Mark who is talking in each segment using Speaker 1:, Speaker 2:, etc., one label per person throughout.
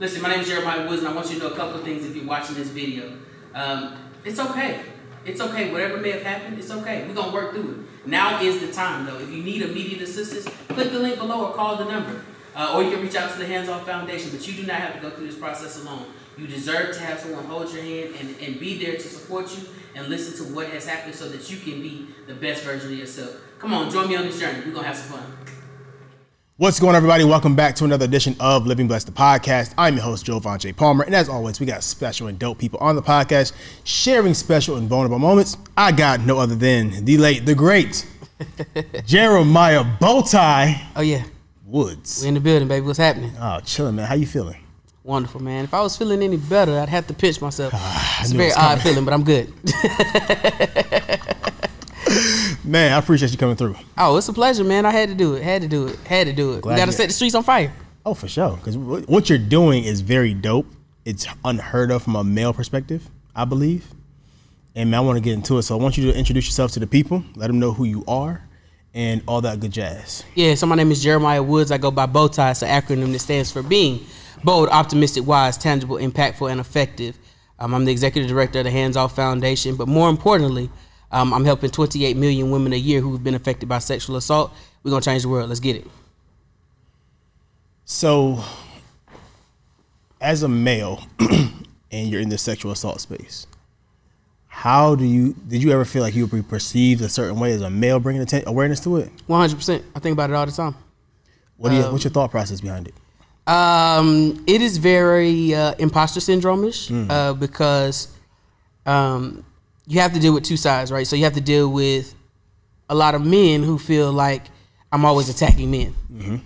Speaker 1: Listen, my name is Jeremiah Woods, and I want you to know a couple of things if you're watching this video. It's okay. It's okay. Whatever may have happened, it's okay. We're going to work through it. Now is the time, though. If you need immediate assistance, click the link below or call the number. Or you can reach out to the Hands Off Foundation, but you do not have to go through this process alone. You deserve to have someone hold your hand and be there to support you and listen to what has happened so that you can be the best version of yourself. Come on, join me on this journey. We're going to have some fun.
Speaker 2: What's going on, everybody? Welcome back to another edition of Living Blessed, the podcast. I'm your host, Joevan J. Palmer, and as always, we got special and dope people on the podcast sharing special and vulnerable moments. I got no other than the late, the great Jeremiah Bowtie.
Speaker 3: Oh yeah,
Speaker 2: Woods.
Speaker 3: We in the building, baby. What's happening?
Speaker 2: Oh, chilling, man. How you feeling?
Speaker 3: Wonderful, man. If I was feeling any better, I'd have to pinch myself. It's a very odd feeling, but I'm good.
Speaker 2: Man, I appreciate you coming through.
Speaker 3: Oh, it's a pleasure, man. I had to do it. We got to set the streets on fire.
Speaker 2: Oh, for sure. Because what you're doing is very dope. It's unheard of from a male perspective, I believe. And man, I want to get into it. So I want you to introduce yourself to the people, let them know who you are, and all that good jazz.
Speaker 3: Yeah, so my name is Jeremiah Woods. I go by Bowtie. It's an acronym that stands for being bold, optimistic, wise, tangible, impactful, and effective. I'm the executive director of the Hands Off Foundation, but more importantly, I'm helping 28 million women a year who've been affected by sexual assault. We're going to change the world. Let's get it.
Speaker 2: So, as a male, and you're in the sexual assault space, did you ever feel like you would be perceived a certain way as a male bringing awareness to it?
Speaker 3: 100%. I think about it all the time.
Speaker 2: What's your thought process behind it?
Speaker 3: It is very imposter syndrome-ish because you have to deal with two sides, right? So you have to deal with a lot of men who feel like I'm always attacking men. Mm-hmm. And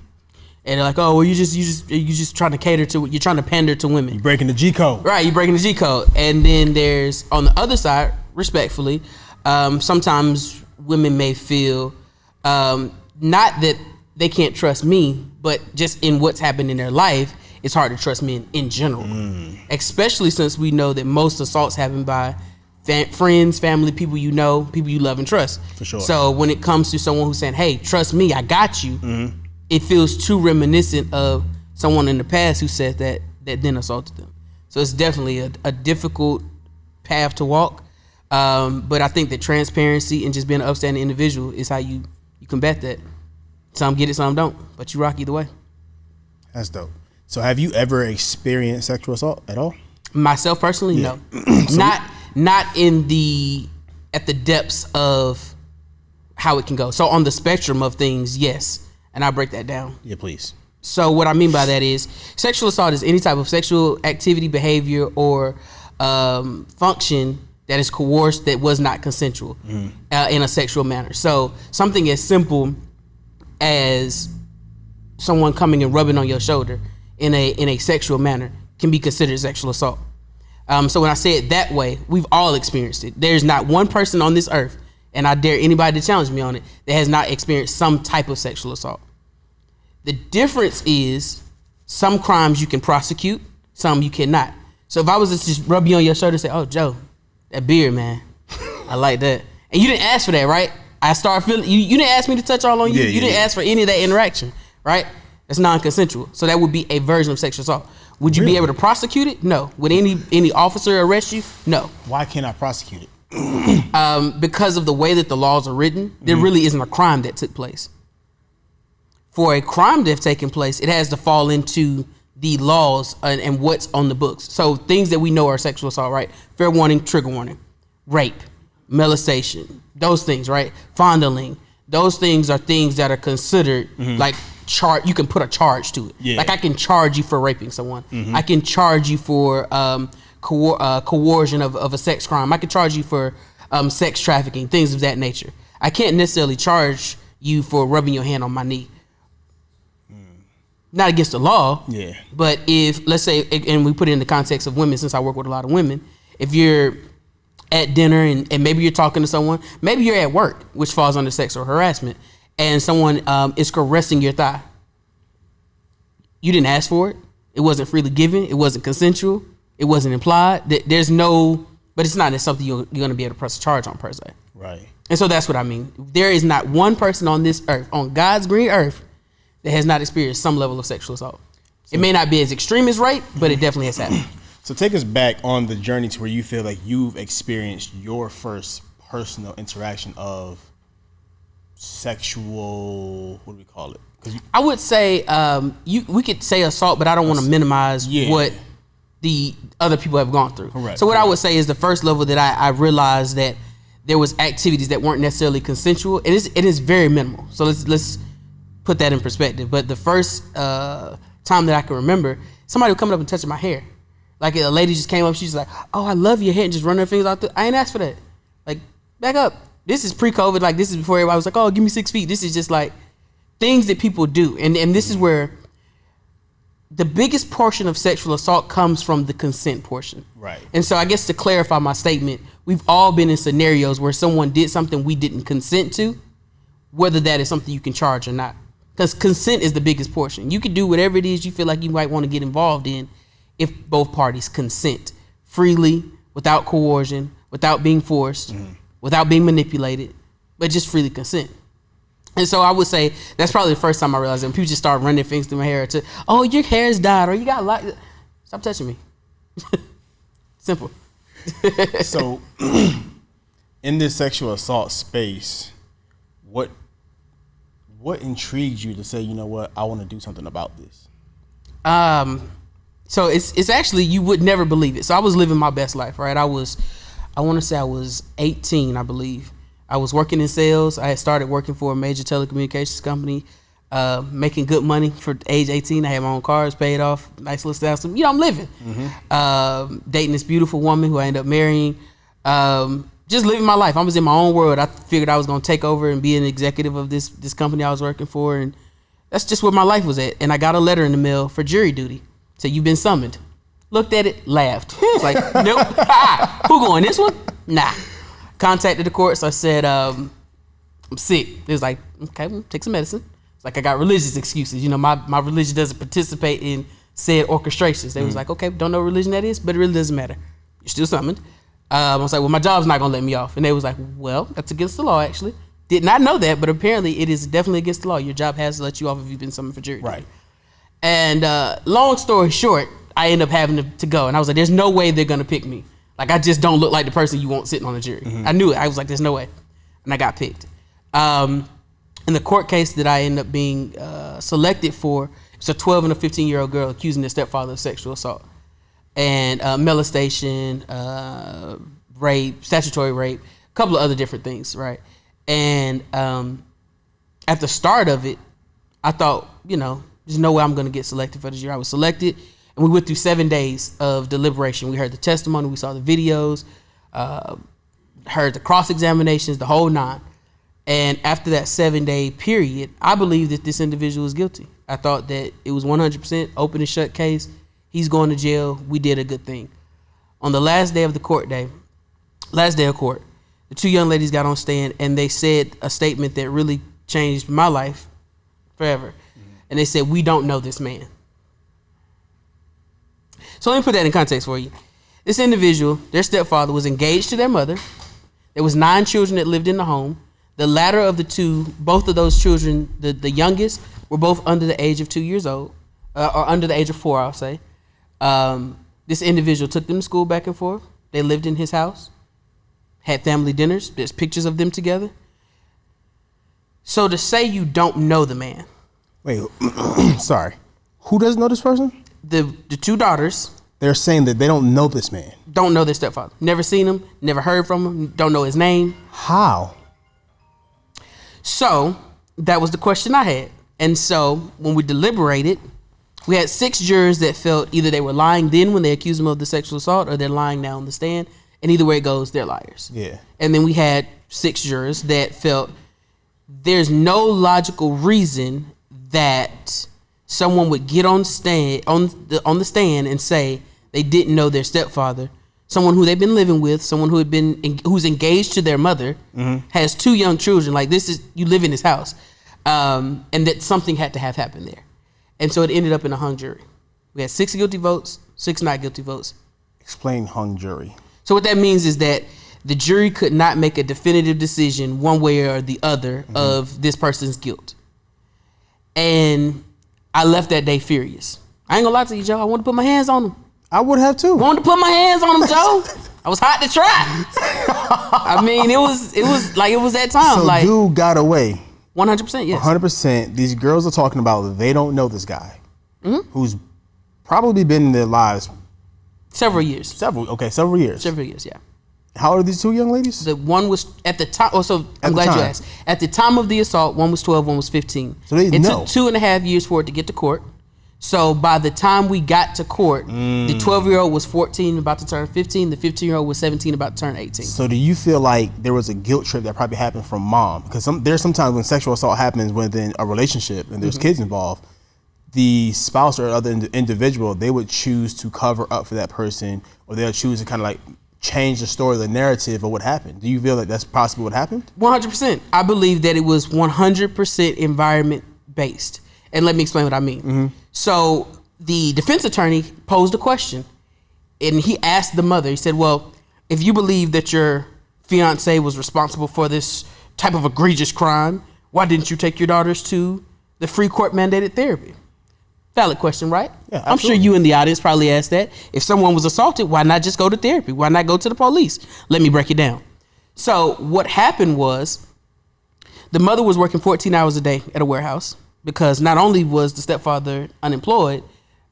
Speaker 3: they're like, oh, well, you just trying to you're trying to pander to women.
Speaker 2: You're breaking the G code.
Speaker 3: Right, you're breaking the G code. And then there's, on the other side, respectfully, sometimes women may feel not that they can't trust me, but just in what's happened in their life, it's hard to trust men in general. Especially since we know that most assaults happen by friends, family, people you know, people you love and trust.
Speaker 2: For sure.
Speaker 3: So when it comes to someone who's saying, hey, trust me, I got you, it feels too reminiscent of someone in the past who said that then assaulted them. So it's definitely a difficult path to walk. But I think that transparency and just being an upstanding individual is how you combat that. Some get it, some don't, but you rock either way.
Speaker 2: That's dope. So have you ever experienced sexual assault at all?
Speaker 3: Myself personally, no. Not at the depths of how it can go. So on the spectrum of things, yes. And I'll break that down.
Speaker 2: Yeah, please.
Speaker 3: So what I mean by that is sexual assault is any type of sexual activity, behavior, or function that is coerced that was not consensual in a sexual manner. So something as simple as someone coming and rubbing on your shoulder in a sexual manner can be considered sexual assault. So when I say it that way, we've all experienced it. There's not one person on this earth, and I dare anybody to challenge me on it, that has not experienced some type of sexual assault. The difference is some crimes you can prosecute, some you cannot. So if I was to just rub you on your shoulder and say, oh, Joe, that beard, man, I like that. And you didn't ask for that, right? I start feeling, you didn't ask me to touch all on you. You didn't ask for any of that interaction, right? That's non-consensual. So that would be a version of sexual assault. Would you be able to prosecute it? No. Would any officer arrest you? No.
Speaker 2: Why can't I prosecute it?
Speaker 3: Because of the way that the laws are written, there really isn't a crime that took place. For a crime to have taken place, it has to fall into the laws and what's on the books. So things that we know are sexual assault, right? Fair warning, trigger warning, rape, molestation, those things, right? Fondling, those things are things that are considered like you can put a charge to it. Yeah. Like I can charge you for raping someone. I can charge you for coercion of a sex crime. I can charge you for sex trafficking, things of that nature. I can't necessarily charge you for rubbing your hand on my knee. Not against the law. Yeah. But if, let's say, and we put it in the context of women, since I work with a lot of women, if you're at dinner and maybe you're talking to someone, maybe you're at work, which falls under sexual harassment, and someone is caressing your thigh. You didn't ask for it. It wasn't freely given. It wasn't consensual. It wasn't implied. There's no, but it's not something you're going to be able to press a charge on per se.
Speaker 2: Right.
Speaker 3: And so that's what I mean. There is not one person on this earth, on God's green earth, that has not experienced some level of sexual assault. It may not be as extreme as rape, but it definitely has happened.
Speaker 2: So take us back on the journey to where you feel like you've experienced your first personal interaction of sexual, what do we call it?
Speaker 3: I would say we could say assault, but I don't want to minimize what the other people have gone through.
Speaker 2: Correct.
Speaker 3: So what I would say is the first level that I realized that there was activities that weren't necessarily consensual. It is very minimal. So let's put that in perspective. But the first time that I can remember, somebody was coming up and touching my hair. Like a lady just came up, she's like, "Oh, I love your hair," and just run her fingers out. I ain't asked for that. Like, back up. This is pre-COVID. Like, this is before everybody was like, "Oh, give me 6 feet." This is just like things that people do, and this is where the biggest portion of sexual assault comes from the consent portion.
Speaker 2: Right.
Speaker 3: And so I guess to clarify my statement, we've all been in scenarios where someone did something we didn't consent to, whether that is something you can charge or not. Because consent is the biggest portion. You can do whatever it is you feel like you might want to get involved in if both parties consent freely, without coercion, without being forced, without being manipulated, but just freely consent. And so I would say that's probably the first time I realized that when people just start running their fingers through my hair to, "Oh, your hair's dyed," or "You got light." Stop touching me. Simple.
Speaker 2: So in this sexual assault space, what intrigued you to say, you know what, I want to do something about this?
Speaker 3: So it's actually, you would never believe it. So I was living my best life, right? I want to say I was 18, I believe. I was working in sales. I had started working for a major telecommunications company, making good money for age 18. I had my own cars paid off, nice little style. So, I'm living. Dating this beautiful woman who I ended up marrying. Just living my life. I was in my own world. I figured I was going to take over and be an executive of this company I was working for. And that's just where my life was at. And I got a letter in the mail for jury duty. Said, "You've been summoned." Looked at it, laughed. It's like, nope. Who going, this one? Nah. Contacted the courts. I said, "I'm sick." They was like, "Okay, well, take some medicine." It's like, I got religious excuses. My religion doesn't participate in said orchestrations. They was like, "Okay, don't know what religion that is, but it really doesn't matter. You're still summoned." I was like, "Well, my job's not going to let me off." And they was like, "Well, that's against the law, actually." Did not know that, but apparently it is definitely against the law. Your job has to let you off if you've been summoned for jury duty.
Speaker 2: Right.
Speaker 3: And long story short, I end up having to go. And I was like, there's no way they're going to pick me. Like, I just don't look like the person you want sitting on the jury. I knew it. I was like, there's no way. And I got picked. In the court case that I ended up being selected for, it's a 12 and a 15-year-old girl accusing their stepfather of sexual assault. And molestation, rape, statutory rape, a couple of other different things, right? And at the start of it, I thought, there's no way I'm going to get selected for this year. I was selected, and we went through 7 days of deliberation. We heard the testimony, we saw the videos, heard the cross-examinations, the whole nine. And after that 7-day period, I believed that this individual was guilty. I thought that it was 100% open and shut case. He's going to jail. We did a good thing. On the last day of the court, the two young ladies got on stand, and they said a statement that really changed my life forever. And they said, "We don't know this man." So let me put that in context for you. This individual, their stepfather, was engaged to their mother. There was 9 children that lived in the home. The latter of the two, both of those children, the youngest, were both under the age of 2 years old, or under the age of 4, I'll say. This individual took them to school back and forth. They lived in his house, had family dinners. There's pictures of them together. So to say you don't know the man.
Speaker 2: Wait, sorry. Who doesn't know this person?
Speaker 3: The 2 daughters.
Speaker 2: They're saying that they don't know this man.
Speaker 3: Don't know their stepfather. Never seen him, never heard from him, don't know his name.
Speaker 2: How?
Speaker 3: So that was the question I had. And so when we deliberated, we had 6 jurors that felt either they were lying then when they accused them of the sexual assault, or they're lying now on the stand. And either way it goes, they're liars.
Speaker 2: Yeah.
Speaker 3: And then we had 6 jurors that felt there's no logical reason that someone would get on the stand and say they didn't know their stepfather, someone who they've been living with, someone who's engaged to their mother, has 2 young children. Like, you live in this house, and that something had to have happened there. And so it ended up in a hung jury. We had 6 guilty votes, 6 not guilty votes.
Speaker 2: Explain hung jury.
Speaker 3: So what that means is that the jury could not make a definitive decision one way or the other of this person's guilt. And I left that day furious. I ain't gonna lie to you, Joe. I wanted to put my hands on him.
Speaker 2: I would have too.
Speaker 3: Wanted to put my hands on him, Joe. I was hot to try. I mean, it was that time.
Speaker 2: So
Speaker 3: like,
Speaker 2: dude got away.
Speaker 3: 100%, yes.
Speaker 2: 100%. These girls are talking about they don't know this guy, who's probably been in their lives
Speaker 3: several years.
Speaker 2: Several years.
Speaker 3: Several years, yeah.
Speaker 2: How old are these two young ladies?
Speaker 3: The one was at the time. Oh, so I'm glad you asked. At the time of the assault, one was 12, one was 15.
Speaker 2: So they know.
Speaker 3: It took 2.5 years for it to get to court. So by the time we got to court, the 12-year-old was 14, about to turn 15. The 15-year-old was 17, about to turn 18.
Speaker 2: So do you feel like there was a guilt trip that probably happened from mom? Because there's sometimes when sexual assault happens within a relationship and there's kids involved, the spouse or other individual, they would choose to cover up for that person, or they'll choose to kind of like change the story, the narrative of what happened. Do you feel like that's possibly what happened?
Speaker 3: 100%. I believe that it was 100% environment based. And let me explain what I mean. So the defense attorney posed a question, and he asked the mother, he said, well, if you believe that your fiance was responsible for this type of egregious crime, why didn't you take your daughters to the free court mandated therapy? Valid question, right?
Speaker 2: Yeah,
Speaker 3: I'm sure you in the audience probably asked that. If someone was assaulted, why not just go to therapy? Why not go to the police? Let me break it down. So what happened was the mother was working 14 hours a day at a warehouse, because not only was the stepfather unemployed,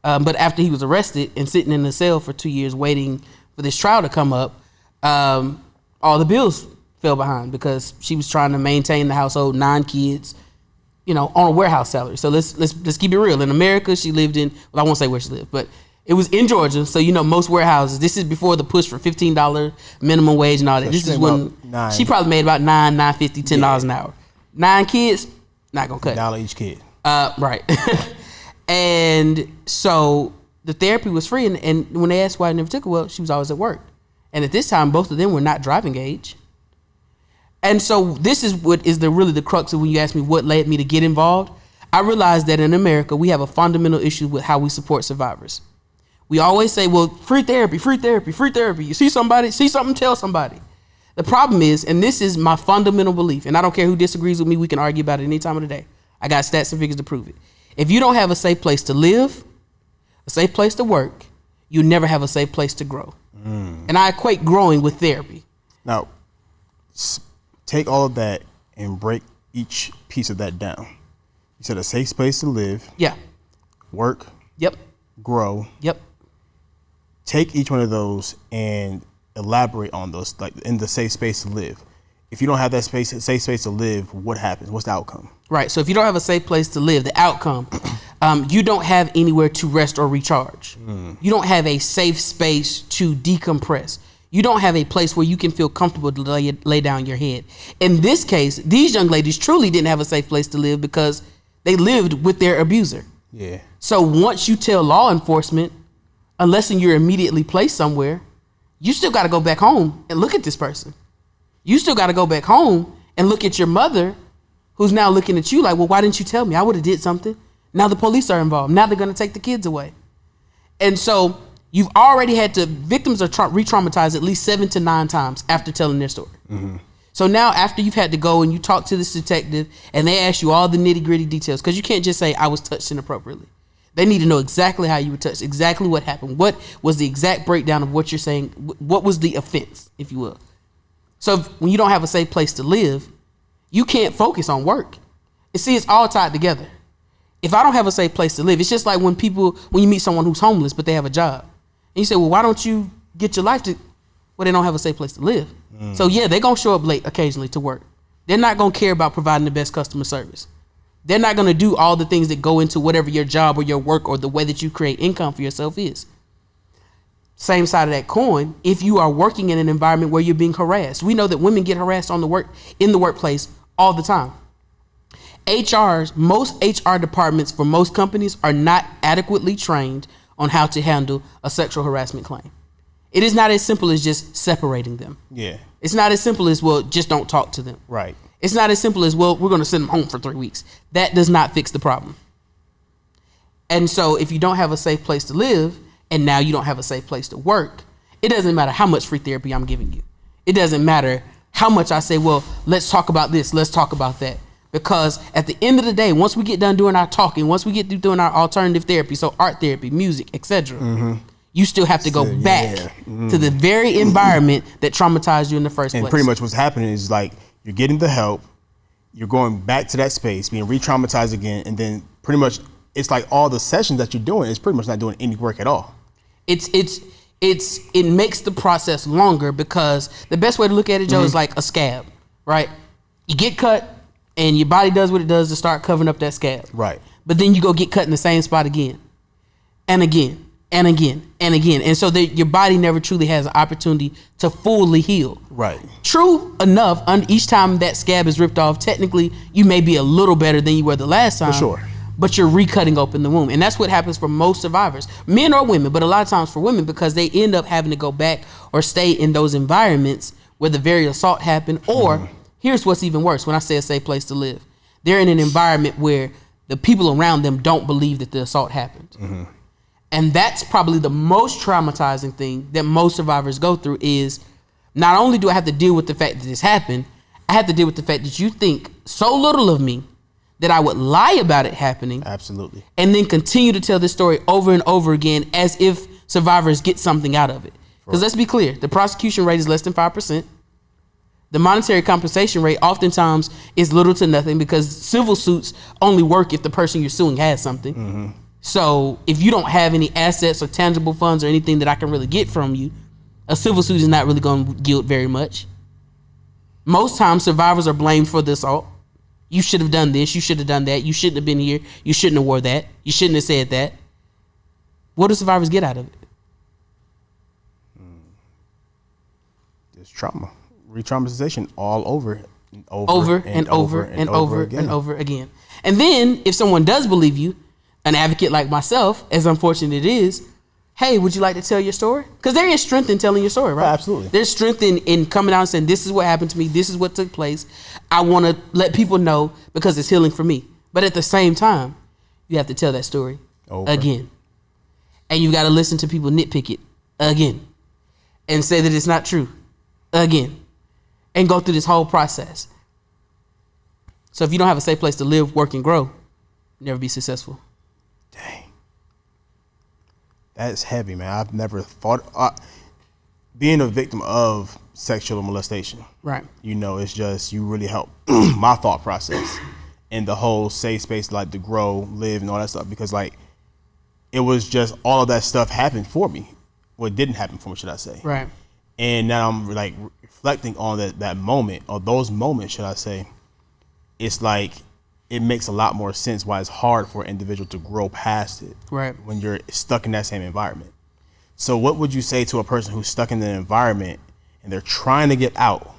Speaker 3: but after he was arrested and sitting in the cell for 2 years waiting for this trial to come up, all the bills fell behind because she was trying to maintain the household, 9 kids, on a warehouse salary. So let's keep it real. In America, she lived in, well, I won't say where she lived, but it was in Georgia. So most warehouses, this is before the push for $15 minimum wage and all that. So this is when she probably made about $9.50, $10 an hour. 9 kids, not gonna cut it.
Speaker 2: $1 each kid.
Speaker 3: Right. And so the therapy was free, and when they asked why I never took her, well, she was always at work. And at this time, both of them were not driving age. And so this is what is really the crux of when you ask me what led me to get involved. I realized that in America, we have a fundamental issue with how we support survivors. We always say, well, free therapy, free therapy, free therapy. You see something, tell somebody. The problem is, and this is my fundamental belief, and I don't care who disagrees with me, we can argue about it any time of the day. I got stats and figures to prove it. If you don't have a safe place to live, a safe place to work, you never have a safe place to grow. And I equate growing with therapy.
Speaker 2: Now, take all of that and break each piece of that down. You said a safe place to live.
Speaker 3: Yeah.
Speaker 2: Work.
Speaker 3: Yep.
Speaker 2: Grow.
Speaker 3: Yep.
Speaker 2: Take each one of those and elaborate on those, like in the safe space to live. If you don't have that safe space to live, what happens? What's the outcome? Right.
Speaker 3: So if you don't have a safe place to live, the outcome, you don't have anywhere to rest or recharge. You don't have a safe space to decompress. You don't have a place where you can feel comfortable to lay down your head. In this case, these young ladies truly didn't have a safe place to live because they lived with their abuser.
Speaker 2: Yeah.
Speaker 3: So once you tell law enforcement, unless you're immediately placed somewhere, you still got to go back home and look at this person. You still got to go back home and look at your mother, who's now looking at you like, well, why didn't you tell me? I would have did something. Now the police are involved. Now they're going to take the kids away. And so you've already had to, victims are re-traumatized at least 7 to 9 times after telling their story. So now after you've had to go and you talk to this detective and they ask you all the nitty gritty details, because you can't just say I was touched inappropriately. They need to know exactly how you were touched, exactly what happened. What was the exact breakdown of what you're saying? What was the offense, if you will? So when you don't have a safe place to live, you can't focus on work. It's all tied together. If I don't have a safe place to live, it's just like when you meet someone who's homeless, but they have a job. And you say, well, why don't you get your life to, well, they don't have a safe place to live. So yeah, they're going to show up late occasionally to work. They're not going to care about providing the best customer service. They're not going to do all the things that go into whatever your job or your work or the way that you create income for yourself is. Same side of that coin, if you are working in an environment where you're being harassed. We know that women get harassed in the workplace all the time. Most HR departments for most companies are not adequately trained on how to handle a sexual harassment claim. It is not as simple as just separating them.
Speaker 2: Yeah.
Speaker 3: It's not as simple as, well, just don't talk to them.
Speaker 2: Right.
Speaker 3: It's not as simple as, well, we're going to send them home for 3 weeks. That does not fix the problem. And so if you don't have a safe place to live, and now you don't have a safe place to work, it doesn't matter how much free therapy I'm giving you. It doesn't matter how much I say, well, let's talk about this, let's talk about that. Because at the end of the day, once we get done doing our talking, once we get through doing our alternative therapy, so art therapy, music, etc., you still have to go back to the very environment that traumatized you in the first place.
Speaker 2: And pretty much what's happening is like you're getting the help, you're going back to that space, being re-traumatized again, and then pretty much it's like all the sessions that you're doing is pretty much not doing any work at all.
Speaker 3: It makes the process longer because the best way to look at it, Joe, is like a scab, right? You get cut and your body does what it does to start covering up that scab.
Speaker 2: Right.
Speaker 3: But then you go get cut in the same spot again and again and again and again. And so your body never truly has an opportunity to fully heal.
Speaker 2: Right.
Speaker 3: True enough, each time that scab is ripped off, technically you may be a little better than you were the last time.
Speaker 2: For sure.
Speaker 3: But you're recutting open the wound. And that's what happens for most survivors, men or women, but a lot of times for women, because they end up having to go back or stay in those environments where the very assault happened. Or here's what's even worse. When I say a safe place to live, they're in an environment where the people around them don't believe that the assault happened. And that's probably the most traumatizing thing that most survivors go through is not only do I have to deal with the fact that this happened, I have to deal with the fact that you think so little of me that I would lie about it happening.
Speaker 2: Absolutely.
Speaker 3: And then continue to tell this story over and over again as if survivors get something out of it. Because let's be clear, the prosecution rate is less than 5%. The monetary compensation rate oftentimes is little to nothing because civil suits only work if the person you're suing has something. So if you don't have any assets or tangible funds or anything that I can really get from you, a civil suit is not really going to yield very much. Most times survivors are blamed for the assault. You should have done this. You should have done that. You shouldn't have been here. You shouldn't have wore that. You shouldn't have said that. What do survivors get out of it?
Speaker 2: It's trauma. Re-traumatization all over and
Speaker 3: Over and over again. And then if someone does believe you, an advocate like myself, as unfortunate it is, hey, would you like to tell your story? Because there is strength in telling your story, right?
Speaker 2: Absolutely.
Speaker 3: There's strength in coming out and saying, this is what happened to me. This is what took place. I want to let people know because it's healing for me. But at the same time, you have to tell that story again. And you got to listen to people nitpick it again and say that it's not true again and go through this whole process. So if you don't have a safe place to live, work, and grow, you'll never be successful.
Speaker 2: Dang. That's heavy, man. I've never thought being a victim of sexual molestation.
Speaker 3: Right.
Speaker 2: You know, it's just you really help my thought process and the whole safe space, like to grow, live, and all that stuff. Because like it was just all of that stuff happened for me. Well, it didn't happen for me, should I say?
Speaker 3: Right.
Speaker 2: And now I'm like reflecting on that moment or those moments, should I say? It's like it makes a lot more sense why it's hard for an individual to grow past it.
Speaker 3: Right.
Speaker 2: When you're stuck in that same environment. So what would you say to a person who's stuck in an environment and they're trying to get out,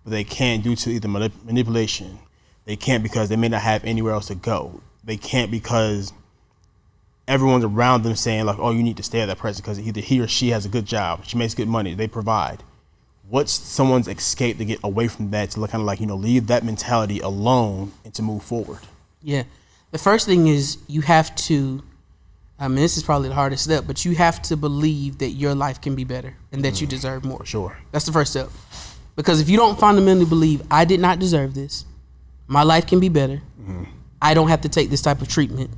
Speaker 2: but they can't due to either manipulation, they can't because they may not have anywhere else to go, they can't because everyone's around them saying like, oh, you need to stay at that person because either he or she has a good job, she makes good money, they provide. What's someone's escape to get away from that, to kind of like, you know, leave that mentality alone and to move forward? Yeah.
Speaker 3: The first thing is you have to, I mean, this is probably the hardest step, but you have to believe that your life can be better and that you deserve more.
Speaker 2: Sure.
Speaker 3: That's the first step. Because if you don't fundamentally believe, I did not deserve this, my life can be better, I don't have to take this type of treatment,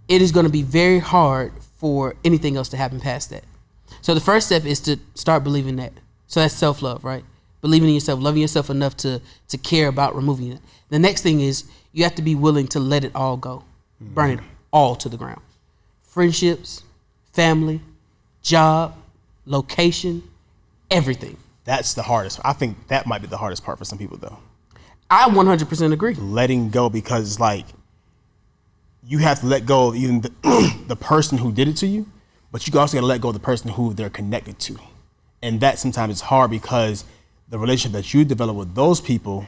Speaker 3: it is going to be very hard for anything else to happen past that. So the first step is to start believing that. So that's self-love, right? Believing in yourself, loving yourself enough to care about removing it. The next thing is you have to be willing to let it all go. Burn it all to the ground. Friendships, family, job, location, everything.
Speaker 2: That's the hardest. I think that might be the hardest part for some people though.
Speaker 3: I 100% agree.
Speaker 2: Letting go, because it's like you have to let go of even the person who did it to you, but you also got to let go of the person who they're connected to. And that sometimes is hard because the relationship that you develop with those people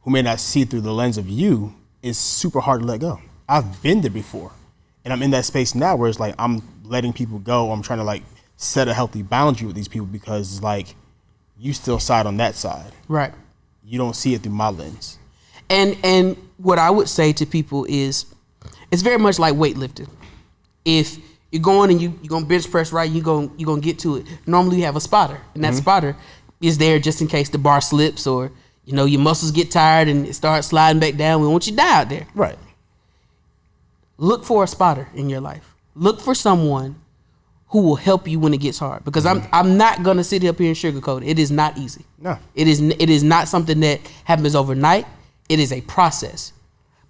Speaker 2: who may not see through the lens of you is super hard to let go. I've been there before. And I'm in that space now where it's like I'm letting people go. I'm trying to like set a healthy boundary with these people because it's like you still side on that side. Right. You don't see it through my lens.
Speaker 3: And what I would say to people is it's very much like weightlifting. If you're going and you're going to bench press, right, you're going to get to it. Normally you have a spotter, and that spotter is there just in case the bar slips or You know, your muscles get tired and it starts sliding back down. We want you to die out there.
Speaker 2: Right.
Speaker 3: Look for a spotter in your life. Look for someone who will help you when it gets hard. Because I'm not gonna sit up here and sugarcoat it. It is not easy.
Speaker 2: No.
Speaker 3: It is not something that happens overnight. It is a process.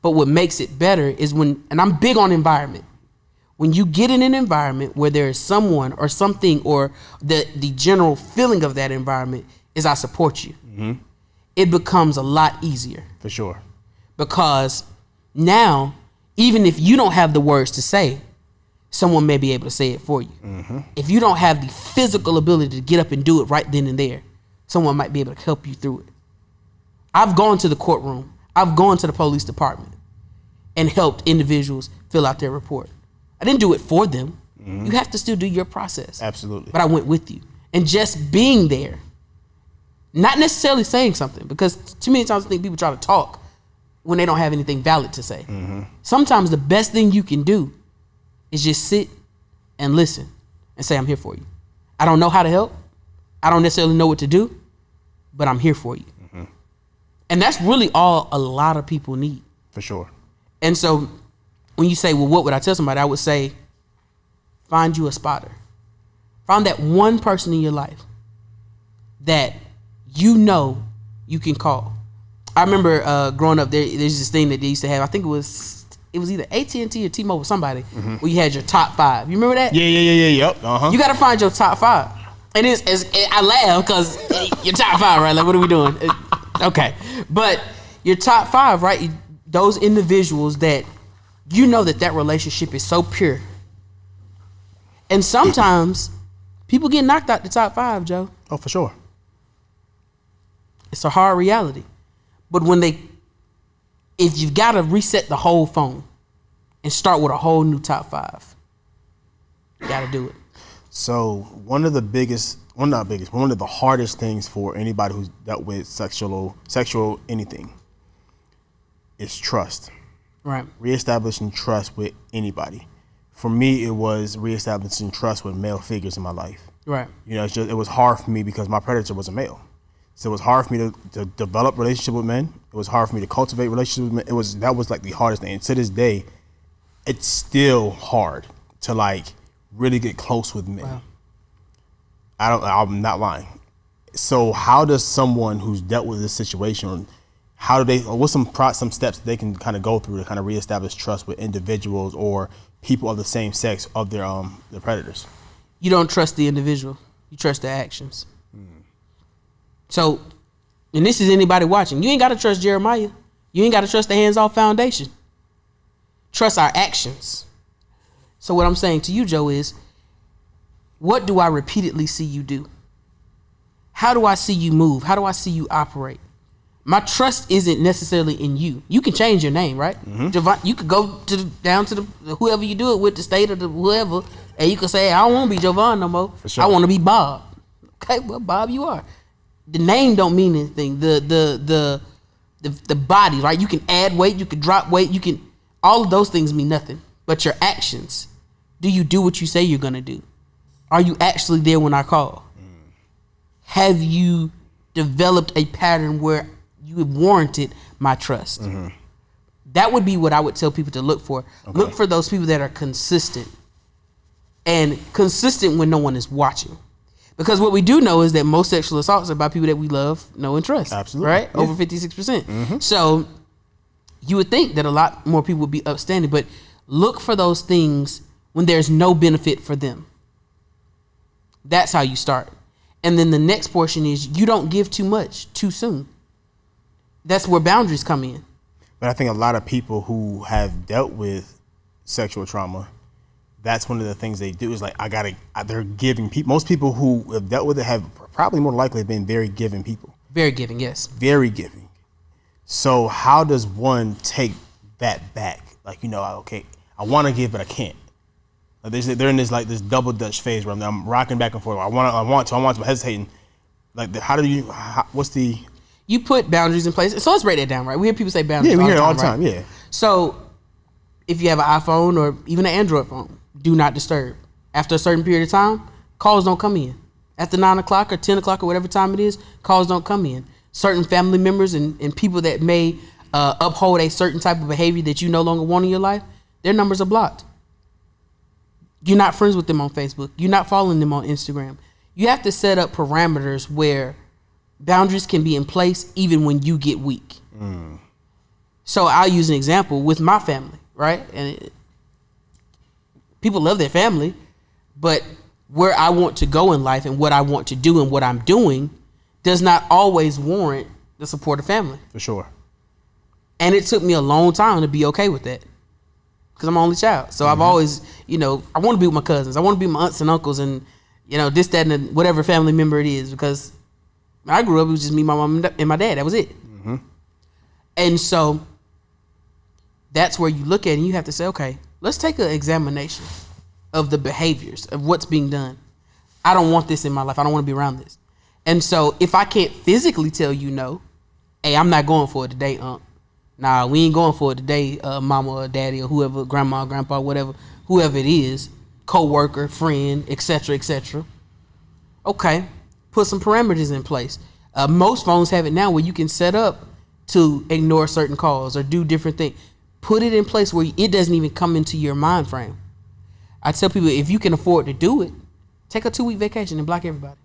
Speaker 3: But what makes it better is when, and I'm big on environment. When you get in an environment where there is someone or something, or the general feeling of that environment is I support you, it becomes a lot easier.
Speaker 2: For sure.
Speaker 3: Because now, even if you don't have the words to say, someone may be able to say it for you. If you don't have the physical ability to get up and do it right then and there, someone might be able to help you through it. I've gone to the courtroom. I've gone to the police department and helped individuals fill out their report. I didn't do it for them. You have to still do your process.
Speaker 2: Absolutely.
Speaker 3: But I went with you. And just being there, not necessarily saying something, because too many times I think people try to talk when they don't have anything valid to say. Sometimes the best thing you can do is just sit and listen and say, I'm here for you. I don't know how to help. I don't necessarily know what to do, but I'm here for you. And that's really all a lot of people need.
Speaker 2: For sure.
Speaker 3: And so when you say, well, what would I tell somebody? I would say, find you a spotter. Find that one person in your life that you know you can call. I remember growing up, there's this thing that they used to have. I think it was either AT&T or T-Mobile, somebody, where you had your top 5. You remember that?
Speaker 2: Yeah, yep.
Speaker 3: You got to find your top 5. And I laugh because your top 5, right? Like, what are we doing? Okay. But your top 5, right? Those individuals that you know that relationship is so pure. And sometimes people get knocked out the top 5, Joe.
Speaker 2: Oh, for sure.
Speaker 3: It's a hard reality. But if you've got to reset the whole phone and start with a whole new top 5, you got to do it.
Speaker 2: So one of the hardest things for anybody who's dealt with sexual anything is trust.
Speaker 3: Right.
Speaker 2: Reestablishing trust with anybody. For me, it was reestablishing trust with male figures in my life.
Speaker 3: Right.
Speaker 2: You know, it was hard for me because my predator was a male. So it was hard for me to develop relationship with men. It was hard for me to cultivate relationships with men. That was like the hardest thing. And to this day, it's still hard to like really get close with men.
Speaker 3: Wow.
Speaker 2: I'm not lying. So how does someone who's dealt with this situation, what's some steps they can kind of go through to kind of reestablish trust with individuals or people of the same sex of their predators?
Speaker 3: You don't trust the individual. You trust their actions. So, and this is anybody watching. You ain't got to trust Jeremiah. You ain't got to trust the Hands Off Foundation. Trust our actions. So what I'm saying to you, Joe, is what do I repeatedly see you do? How do I see you move? How do I see you operate? My trust isn't necessarily in you. You can change your name, right? Joevan, you could go down to the whoever you do it with, the state or the whoever, and you could say, I don't want to be Joevan no more.
Speaker 2: For sure.
Speaker 3: I want to be Bob. Okay, well, Bob, you are. The name don't mean anything. The body, right? You can add weight, you can drop weight, all of those things mean nothing. But your actions, do you do what you say you're gonna do? Are you actually there when I call? Have you developed a pattern where you have warranted my trust? That would be what I would tell people to look for. Okay. Look for those people that are consistent. And consistent when no one is watching. Because what we do know is that most sexual assaults are by people that we love, know, and trust.
Speaker 2: Absolutely.
Speaker 3: Right?
Speaker 2: Yeah.
Speaker 3: Over 56%. So you would think that a lot more people would be upstanding, but look for those things when there's no benefit for them. That's how you start. And then the next portion is you don't give too much too soon. That's where boundaries come in.
Speaker 2: But I think a lot of people who have dealt with sexual trauma, that's one of the things they do is like, they're giving people. Most people who have dealt with it have probably more likely been very giving people. Very giving, yes. Very giving. So how does one take that back? Like, okay, I want to give, but I can't. Like they're in this double Dutch phase where I'm rocking back and forth. I want to, I'm hesitating. Like,
Speaker 3: you put boundaries in place. So let's break that down, right? We hear people say boundaries.
Speaker 2: Yeah, we hear it all the
Speaker 3: time,
Speaker 2: time. Yeah.
Speaker 3: So if you have an iPhone or even an Android phone, do not disturb. After a certain period of time, calls don't come in. After 9 o'clock or 10 o'clock or whatever time it is, calls don't come in. certain family members and people that may uphold a certain type of behavior that you no longer want in your life, their numbers are blocked. You're not friends with them on Facebook. You're not following them on Instagram. You have to set up parameters where boundaries can be in place even when you get weak. So I'll use an example with my family, right? And people love their family, but where I want to go in life and what I want to do and what I'm doing does not always warrant the support of family.
Speaker 2: For sure.
Speaker 3: And it took me a long time to be okay with that because I'm an only child. So I've always, I want to be with my cousins. I want to be with my aunts and uncles and, this, that, and whatever family member it is, because when I grew up, it was just me, my mom, and my dad. That was it. And so that's where you look at it and you have to say, okay, let's take an examination of the behaviors of what's being done. I don't want this in my life. I don't want to be around this. And so if I can't physically tell you no, hey, I'm not going for it today, Nah, we ain't going for it today, mama or daddy or whoever, grandma, grandpa, whatever, whoever it is, co-worker, friend, etc., etc. Okay, put some parameters in place. Most phones have it now where you can set up to ignore certain calls or do different things. Put it in place where it doesn't even come into your mind frame. I tell people, if you can afford to do it, take a 2-week vacation and block everybody.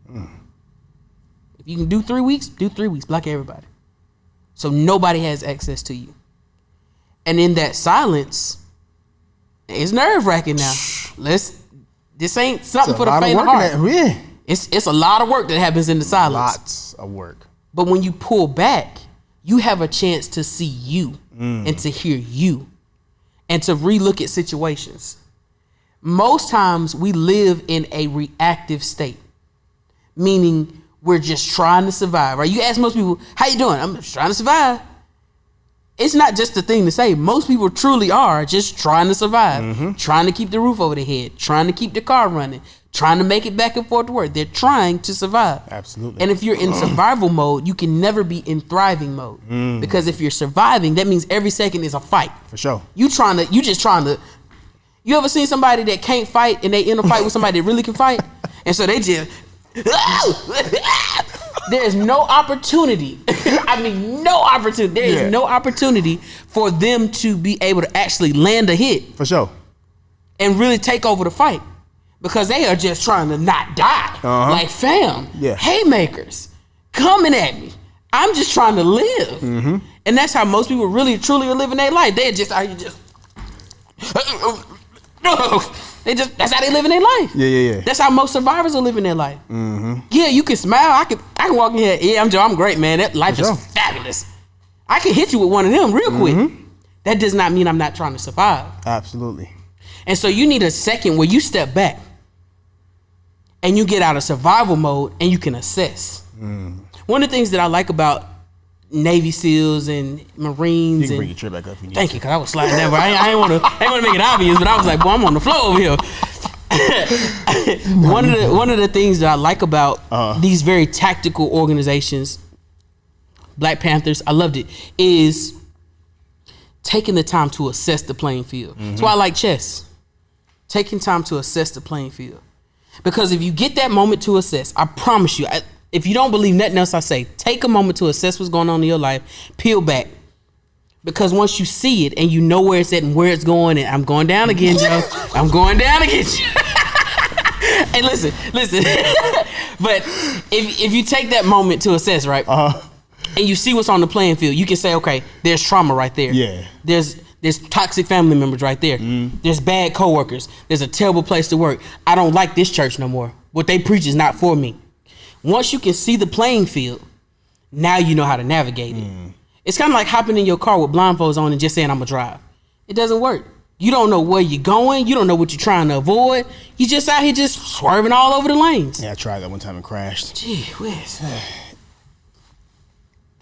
Speaker 3: If you can do 3 weeks, do 3 weeks, block everybody. So nobody has access to you. And in that silence, it's nerve-wracking now. This ain't something for the faint of heart. It's a lot of work that happens in the silence.
Speaker 2: Lots of work.
Speaker 3: But when you pull back, you have a chance to see you and to hear you and to relook at situations. Most times we live in a reactive state, meaning we're just trying to survive, right? You ask most people, how you doing? I'm just trying to survive. It's not just a thing to say. Most people truly are just trying to survive, trying to keep the roof over their head, trying to keep the car running, trying to make it back and forth to work. They're trying to survive.
Speaker 2: Absolutely.
Speaker 3: And if you're in survival mode, you can never be in thriving mode. Because if you're surviving, that means every second is a fight.
Speaker 2: For sure.
Speaker 3: You ever seen somebody that can't fight and they in a fight with somebody that really can fight? And so they just, there's no opportunity. No opportunity. There is no opportunity for them to be able to actually land a hit.
Speaker 2: For sure.
Speaker 3: And really take over the fight. Because they are just trying to not die. Like, fam, haymakers coming at me. I'm just trying to live. And that's how most people really, truly are living their life. They're just out here just, that's how they live in their life.
Speaker 2: Yeah.
Speaker 3: That's how most survivors are living their life. Yeah, you can smile. I can walk in here. Yeah, I'm Joe. I'm great, man. That life is fabulous. I can hit you with one of them real quick. That does not mean I'm not trying to survive.
Speaker 2: Absolutely.
Speaker 3: And so you need a second where you step back and you get out of survival mode and you can assess. One of the things that I like about Navy SEALs and Marines.
Speaker 2: You can bring your trip back up if you need
Speaker 3: Thank you, because I was sliding down, but I ain't want to make it obvious, but I was like, boy, I'm on the floor over here. One of the things that I like about these very tactical organizations, Black Panthers, I loved it, is taking the time to assess the playing field. That's why I like chess. Taking time to assess the playing field. Because if you get that moment to assess, I promise you, if you don't believe nothing else I say, take a moment to assess what's going on in your life, peel back. Because once you see it and you know where it's at and where it's going, and I'm going down again, Joe. I'm going down again. Hey, listen. But if you take that moment to assess, right? And you see what's on the playing field, you can say, okay, there's trauma right there.
Speaker 2: Yeah.
Speaker 3: There's toxic family members right there. There's bad coworkers. There's a terrible place to work. I don't like this church no more. What they preach is not for me. Once you can see the playing field, now you know how to navigate it. It's kind of like hopping in your car with blindfolds on and just saying, I'm going to drive. It doesn't work. You don't know where you're going. You don't know what you're trying to avoid. You just out here just swerving all over the lanes.
Speaker 2: Yeah, I tried that one time and crashed.
Speaker 3: Gee whiz.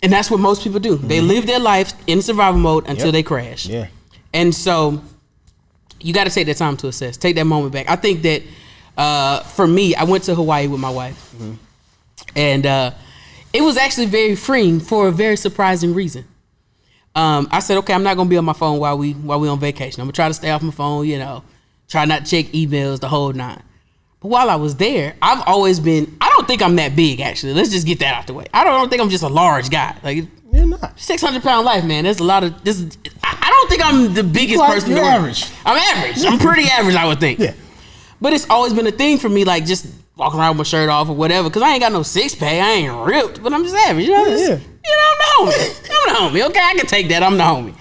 Speaker 3: And that's what most people do. They live their life in survival mode until they crash.
Speaker 2: Yeah.
Speaker 3: And so you got to take that time to assess. Take that moment back. I think that for me, I went to Hawaii with my wife. And it was actually very freeing for a very surprising reason. I said, okay, I'm not gonna be on my phone while we on vacation. I'm gonna try to stay off my phone, try not to check emails, the whole nine. But while I was there, I've always been, I don't think I'm that big, actually. Let's just get that out the way. I don't think I'm just a large guy. Like,
Speaker 2: you're not.
Speaker 3: 600-pound life, man. There's a lot of this. I don't think I'm the biggest person.
Speaker 2: You're average.
Speaker 3: I'm average. I'm pretty average, I would think.
Speaker 2: Yeah.
Speaker 3: But it's always been a thing for me, like just walking around with my shirt off or whatever, because I ain't got no six pack. I ain't ripped, but I'm just average. You know, I'm the homie. I'm the homie. Okay, I can take that. I'm the homie.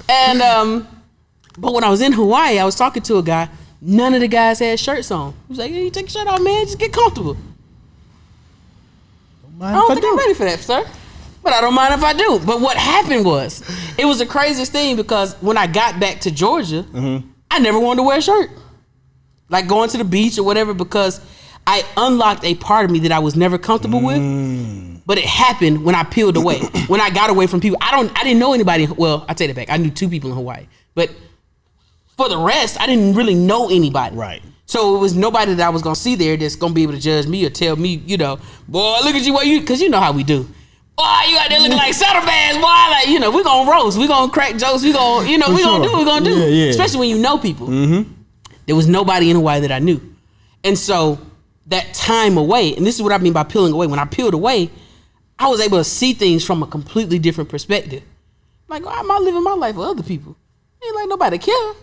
Speaker 3: And but when I was in Hawaii, I was talking to a guy. None of the guys had shirts on. He was like, "Hey, you take your shirt off, man. Just get comfortable." I don't think I'm ready for that, sir. But I don't mind if I do. But what happened was, it was the craziest thing because when I got back to Georgia, I never wanted to wear a shirt. Like going to the beach or whatever, because I unlocked a part of me that I was never comfortable with. But it happened when I peeled away. When I got away from people. I didn't know anybody. Well, I take it back. I knew 2 people in Hawaii. But for the rest, I didn't really know anybody.
Speaker 2: Right.
Speaker 3: So it was nobody that I was gonna see there that's gonna be able to judge me or tell me, you know, boy, look at you, what you, because you know how we do. Boy, you out there looking like saddlebags, boy. Like, you know, we gonna roast, we gonna crack jokes, we gonna, you know, we gonna do what we gonna do.
Speaker 2: Yeah.
Speaker 3: Especially when you know people. There was nobody in Hawaii that I knew, and so that time away, and this is what I mean by peeling away. When I peeled away, I was able to see things from a completely different perspective. Like, why am I living my life with other people? Ain't like nobody care.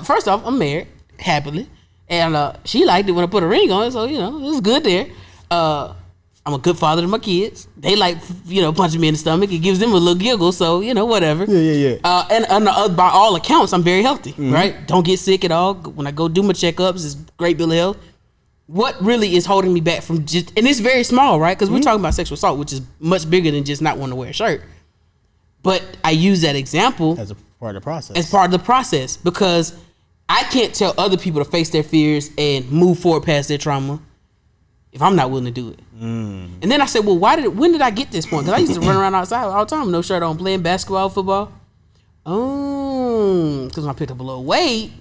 Speaker 3: First off, I'm married happily. And she liked it when I put a ring on it, so, you know, it was good there. I'm a good father to my kids. They like, you know, punching me in the stomach. It gives them a little giggle, so, you know, whatever.
Speaker 2: Yeah.
Speaker 3: And by all accounts, I'm very healthy, right? Don't get sick at all. When I go do my checkups, it's great bill of health. What really is holding me back from just, and it's very small, right? Because we're talking about sexual assault, which is much bigger than just not wanting to wear a shirt. But I use that example
Speaker 2: as a part of the process.
Speaker 3: As part of the process, because I can't tell other people to face their fears and move forward past their trauma if I'm not willing to do it. And then I said, well, when did I get this point? Because I used to run around outside all the time, no shirt on, playing basketball, football. Oh, because when I picked up a little weight,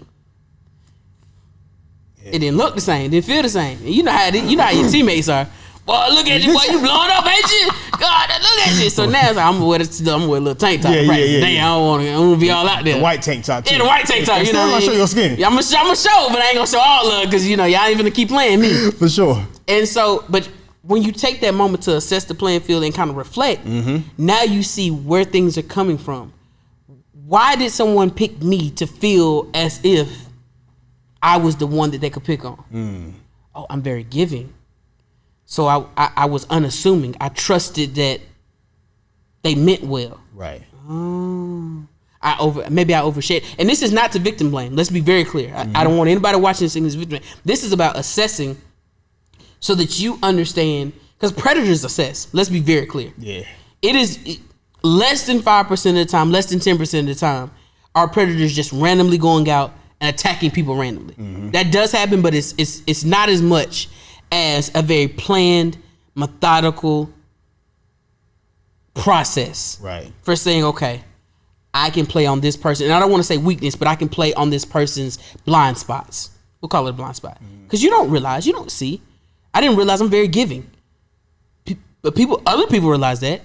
Speaker 3: it didn't look the same, didn't feel the same. And you know how your teammates are. Boy, look at you, boy, you blowing up, ain't you? God, look at you. So now it's like, I'm gonna wear a little tank top.
Speaker 2: Yeah.
Speaker 3: Damn, I don't want to be all out there.
Speaker 2: The white tank top too.
Speaker 3: Yeah, the white tank top. You know,
Speaker 2: I'm gonna show your skin.
Speaker 3: Yeah, I'm gonna show, but I ain't gonna show all of it because, you know, y'all ain't gonna keep playing me.
Speaker 2: For sure.
Speaker 3: And so, but when you take that moment to assess the playing field and kind of reflect, now you see where things are coming from. Why did someone pick me to feel as if I was the one that they could pick on? Oh, I'm very giving. So I was unassuming. I trusted that they meant well.
Speaker 2: Right.
Speaker 3: Maybe I overshared. And this is not to victim blame. Let's be very clear. I don't want anybody watching this thing as victim blame. This is about assessing so that you understand, because predators assess. Let's be very clear.
Speaker 2: Yeah.
Speaker 3: It is less than 5% of the time, less than 10% of the time, are predators just randomly going out and attacking people randomly. That does happen, but it's not as much as a very planned, methodical process.
Speaker 2: Right.
Speaker 3: For saying, okay, I can play on this person. And I don't want to say weakness, but I can play on this person's blind spots. We'll call it a blind spot. Because you don't realize, you don't see. I didn't realize I'm very giving. But other people realize that.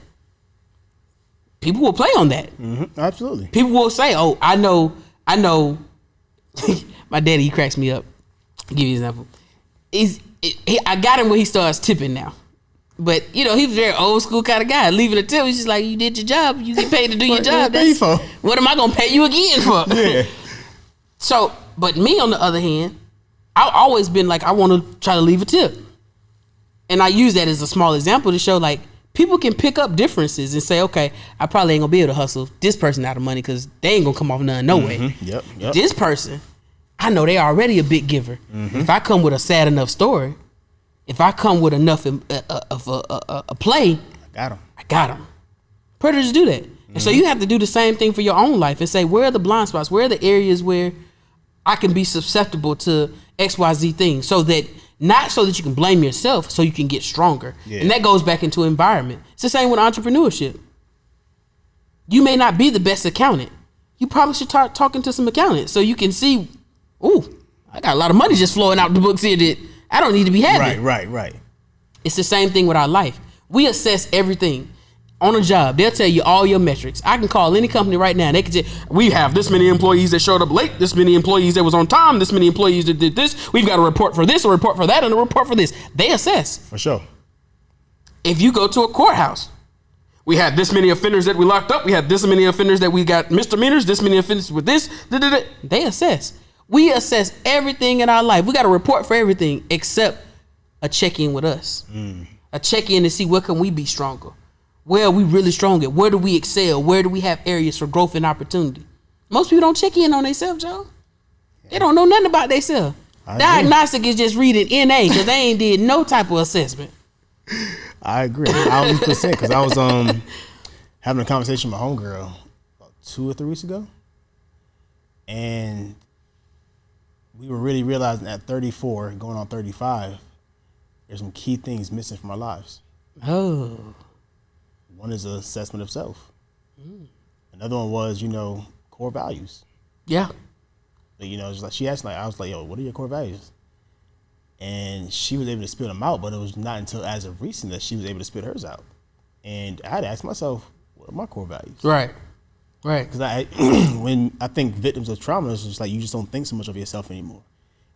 Speaker 3: People will play on that.
Speaker 2: Absolutely.
Speaker 3: People will say, oh, I know. My daddy, he cracks me up. I'll give you an example. I got him when he starts tipping now. But, you know, he's a very old school kind of guy. Leaving a tip, he's just like, you did your job. You get paid to do your job. What am I going to pay you again for?
Speaker 2: Yeah.
Speaker 3: So, but me, on the other hand, I've always been like, I want to try to leave a tip. And I use that as a small example to show, like, people can pick up differences and say, okay, I probably ain't going to be able to hustle this person out of money because they ain't going to come off none, no way.
Speaker 2: Yep.
Speaker 3: This person, I know they already a big giver. If I come with a sad enough story, if I come with enough of a play,
Speaker 2: I
Speaker 3: got them. Predators do that. And so you have to do the same thing for your own life and say, where are the blind spots? Where are the areas where I can be susceptible to XYZ things, so that not so that you can blame yourself, so you can get stronger. Yeah. And that goes back into environment. It's the same with entrepreneurship. You may not be the best accountant. You probably should start talking to some accountants so you can see, ooh, I got a lot of money just flowing out the books here that I don't need to be having.
Speaker 2: Right.
Speaker 3: It's the same thing with our life. We assess everything. On a job, they'll tell you all your metrics. I can call any company right now. They can say, we have this many employees that showed up late, this many employees that was on time, this many employees that did this. We've got a report for this, a report for that, and a report for this. They assess.
Speaker 2: For sure.
Speaker 3: if you go to a courthouse, we had this many offenders that we locked up. We had this many offenders that we got misdemeanors, this many offenders with this. They assess. We assess everything in our life. We got a report for everything except a check-in with us. A check-in to see where can we be stronger. Where are we really strong at? Where do we excel? Where do we have areas for growth and opportunity? Most people don't check in on themselves, Joe. They don't know nothing about themselves. Diagnostic is just reading NA because they ain't did no type of assessment.
Speaker 2: I agree. 100% because I was having a conversation with my homegirl about 2 or 3 weeks ago, and we were really realizing at 34, going on 35, there's some key things missing from our lives.
Speaker 3: Oh.
Speaker 2: One is an assessment of self. Another one was, core values.
Speaker 3: Yeah.
Speaker 2: Just like she asked, I was like, yo, what are your core values? And she was able to spit them out, but it was not until as of recent that she was able to spit hers out. And I had to ask myself, what are my core values?
Speaker 3: Right.
Speaker 2: Because when I think victims of trauma, it's just like you just don't think so much of yourself anymore,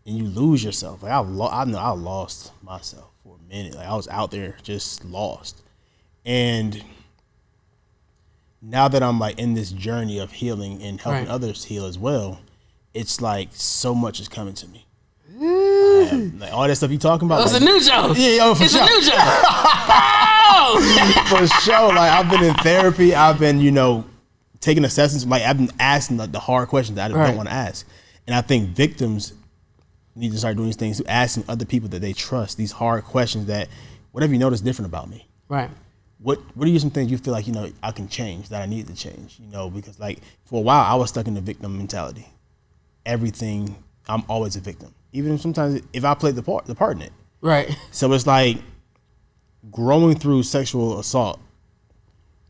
Speaker 2: and you lose yourself. Like I know I lost myself for a minute. Like I was out there just lost, and now that I'm like in this journey of healing and helping others heal as well, it's like so much is coming to me. Like all that stuff you talking about.
Speaker 3: It's a new joke.
Speaker 2: Yeah, for
Speaker 3: it's
Speaker 2: sure.
Speaker 3: a new joke.
Speaker 2: For sure. Like I've been in therapy. I've been, taking assessments. Like I've been asking the hard questions that I don't want to ask. And I think victims need to start doing these things, asking other people that they trust these hard questions that, what have you noticed different about me?
Speaker 3: Right.
Speaker 2: What are some things you feel like, I can change, that I need to change? Because like for a while I was stuck in the victim mentality. Everything, I'm always a victim. Even sometimes if I played the part in it.
Speaker 3: Right.
Speaker 2: So it's like growing through sexual assault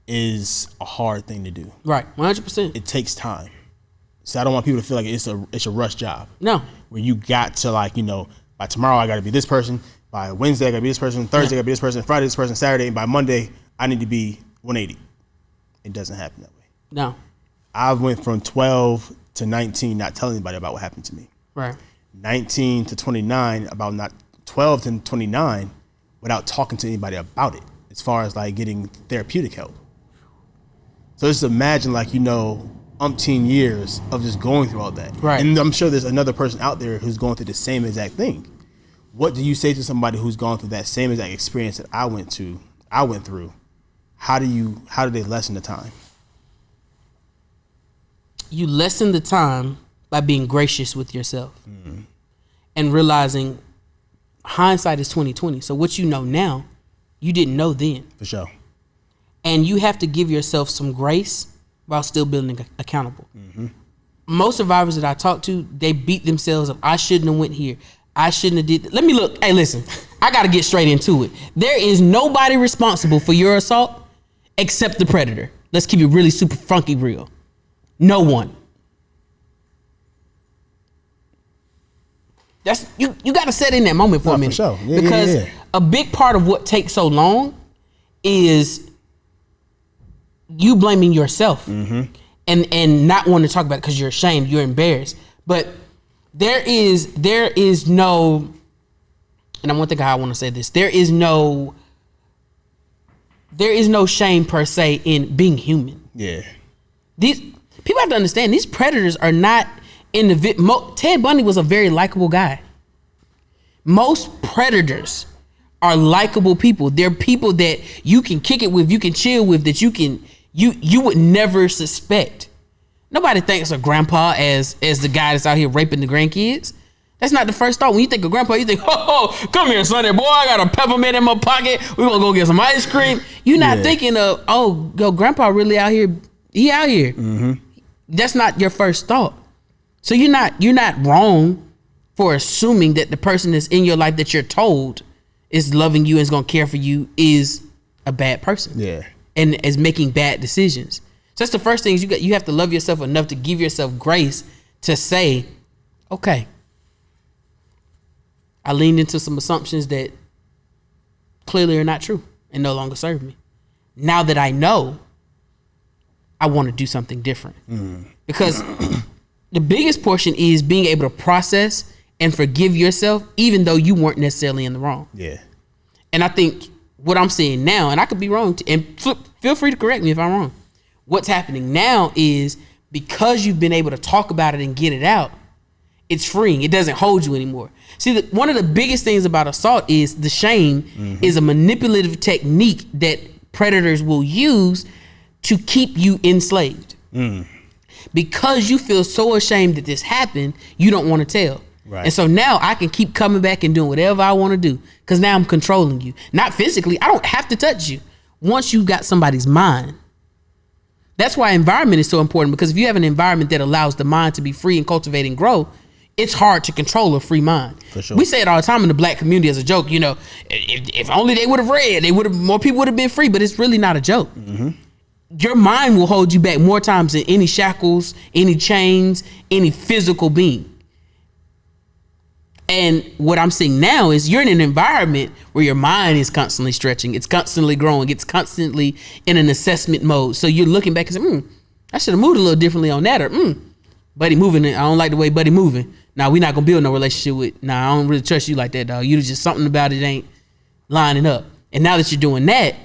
Speaker 2: is a hard thing to do.
Speaker 3: Right. 100%.
Speaker 2: It takes time. So I don't want people to feel like it's a rush job.
Speaker 3: No.
Speaker 2: Where you got to by tomorrow I got to be this person. By Wednesday I got to be this person. Thursday I got to be this person. Friday this person. Saturday, and by Monday I need to be 180. It doesn't happen that way.
Speaker 3: No.
Speaker 2: I went from 12 to 19 not telling anybody about what happened to me.
Speaker 3: Right.
Speaker 2: 19 to 29 about not 12 to 29 without talking to anybody about it as far as like getting therapeutic help. So just imagine umpteen years of just going through all that.
Speaker 3: Right.
Speaker 2: And I'm sure there's another person out there who's going through the same exact thing. What do you say to somebody who's gone through that same exact experience that I went through? How do they lessen the time?
Speaker 3: You lessen the time by being gracious with yourself and realizing hindsight is 20/20. So what you know now, you didn't know then.
Speaker 2: For sure.
Speaker 3: And you have to give yourself some grace while still being accountable. Most survivors that I talk to, they beat themselves up. I shouldn't have went here. I shouldn't have did. Let me look. Hey, listen, I got to get straight into it. There is nobody responsible for your assault except the predator. Let's keep it really super funky real. No one. That's you got to set in that moment for a minute.
Speaker 2: For sure. Yeah,
Speaker 3: because a big part of what takes so long is you blaming yourself and not wanting to talk about it because you're ashamed, you're embarrassed. But there is no, and I want to think how I want to say this. There is no shame per se in being human.
Speaker 2: Yeah.
Speaker 3: These people have to understand these predators are not in the Ted Bundy was a very likable guy. Most predators are likable people. They're people that you can kick it with, you can chill with, that you would never suspect. Nobody thinks of grandpa as the guy that's out here raping the grandkids. That's not the first thought. When you think of grandpa, you think, oh, come here, Sonny boy, I got a peppermint in my pocket. We're gonna go get some ice cream. You're not thinking of, oh, yo, grandpa really out here. He out here. That's not your first thought. So you're not wrong for assuming that the person that's in your life that you're told is loving you and is gonna care for you is a bad person.
Speaker 2: Yeah.
Speaker 3: And is making bad decisions. So that's the first thing you have to love yourself enough to give yourself grace to say, okay, I leaned into some assumptions that clearly are not true and no longer serve me. Now that I know, I want to do something different. Because the biggest portion is being able to process and forgive yourself, even though you weren't necessarily in the wrong.
Speaker 2: Yeah.
Speaker 3: And I think what I'm seeing now, and I could be wrong, and feel free to correct me if I'm wrong. What's happening now is because you've been able to talk about it and get it out, it's freeing. It doesn't hold you anymore. See, one of the biggest things about assault is the shame is a manipulative technique that predators will use to keep you enslaved. Because you feel so ashamed that this happened, you don't want to tell. Right. And so now I can keep coming back and doing whatever I want to do because now I'm controlling you. Not physically. I don't have to touch you. Once you got somebody's mind. That's why environment is so important, because if you have an environment that allows the mind to be free and cultivate and grow, it's hard to control a free mind. For sure. We say it all the time in the black community as a joke, you know, if only they would have read, more people would have been free, but it's really not a joke. Your mind will hold you back more times than any shackles, any chains, any physical being. And what I'm seeing now is you're in an environment where your mind is constantly stretching. It's constantly growing. It's constantly in an assessment mode. So you're looking back and saying, I should have moved a little differently on that. Or, Buddy moving. I don't like the way Buddy moving. Now, we're not going to build no relationship with. Nah, I don't really trust you like that, dog. You just something about it ain't lining up. And now that you're doing that,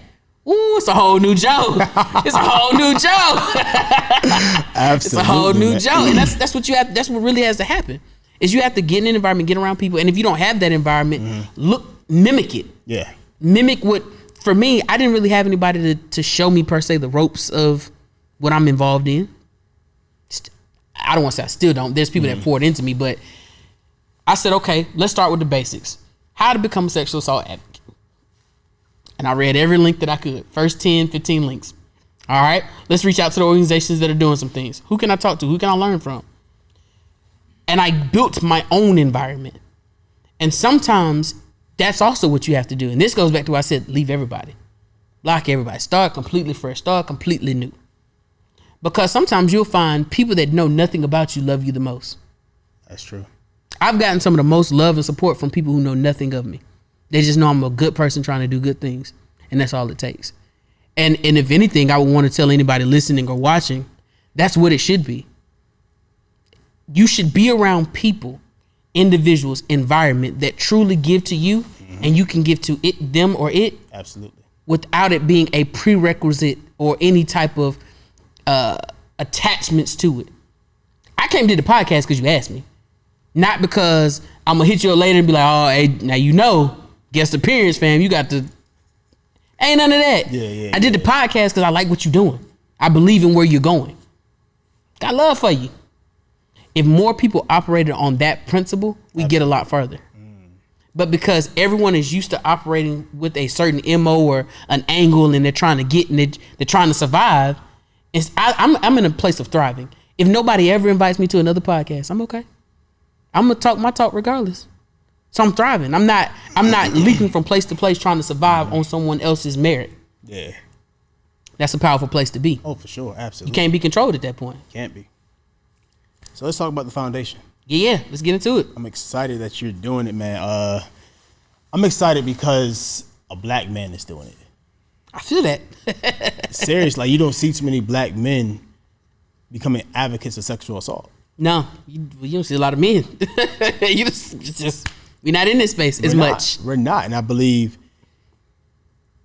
Speaker 3: it's a whole new Joe. It's a whole new Joe. Absolutely. It's a whole new Joe. And that's what you have. That's what really has to happen. Is you have to get in an environment, get around people, and if you don't have that environment, mimic it. Yeah. Mimic what. For me, I didn't really have anybody to show me per se the ropes of what I'm involved in. I don't want to say I still don't. There's people that poured into me, but I said, okay, let's start with the basics. How to become a sexual assault advocate. And I read every link that I could. First 10, 15 links. All right, let's reach out to the organizations that are doing some things. Who can I talk to? Who can I learn from? And I built my own environment. And sometimes that's also what you have to do. And this goes back to what I said, leave everybody. Block everybody. Start completely fresh. Start completely new. Because sometimes you'll find people that know nothing about you love you the most.
Speaker 2: That's true.
Speaker 3: I've gotten some of the most love and support from people who know nothing of me. They just know I'm a good person trying to do good things. And that's all it takes. And if anything, I would want to tell anybody listening or watching, that's what it should be. You should be around people, individuals, environment that truly give to you and you can give to it, them or it. Absolutely. Without it being a prerequisite or any type of attachments to it. I came to the podcast because you asked me. Not because I'm going to hit you up later and be like, oh, hey, now you know, guest appearance, fam, you got to. Ain't none of that. Yeah, I did the podcast because I like what you're doing. I believe in where you're going. Got love for you. If more people operated on that principle, we get a lot further. But because everyone is used to operating with a certain MO or an angle and they're trying to get and they're trying to survive, I'm in a place of thriving. If nobody ever invites me to another podcast, I'm okay. I'm gonna talk my talk regardless. So I'm thriving. I'm not leaping from place to place trying to survive on someone else's merit. Yeah. That's a powerful place to be.
Speaker 2: Oh, for sure. Absolutely.
Speaker 3: You can't be controlled at that point.
Speaker 2: Can't be. So let's talk about the foundation.
Speaker 3: Yeah, let's get into it.
Speaker 2: I'm excited that you're doing it, man. I'm excited because a black man is doing it.
Speaker 3: I feel that.
Speaker 2: Seriously, like you don't see too many black men becoming advocates of sexual assault.
Speaker 3: No, you don't see a lot of men. You just we're not in this space as much.
Speaker 2: We're not, and I believe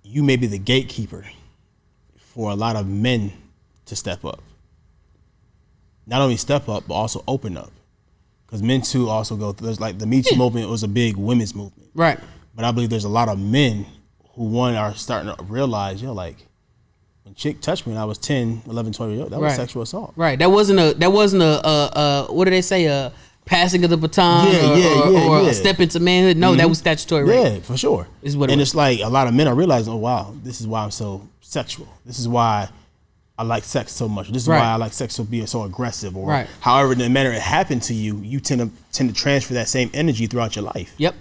Speaker 2: you may be the gatekeeper for a lot of men to step up. Not only step up, but also open up. Because men too also go through, there's like the Me Too movement was a big women's movement. Right. But I believe there's a lot of men who are starting to realize, like when chick touched me when I was 10, 11, 12 years old, that was sexual assault. Right.
Speaker 3: That wasn't a what do they say? A passing of the baton or a step into manhood. No, that was statutory rape.
Speaker 2: Yeah, for sure.
Speaker 3: Is what it was.
Speaker 2: It's like a lot of men are realizing, oh wow, this is why I'm so sexual. This is why I like sex so much. This is why I like sex to be so aggressive, or however the manner it happened to you, you tend to transfer that same energy throughout your life. Yep.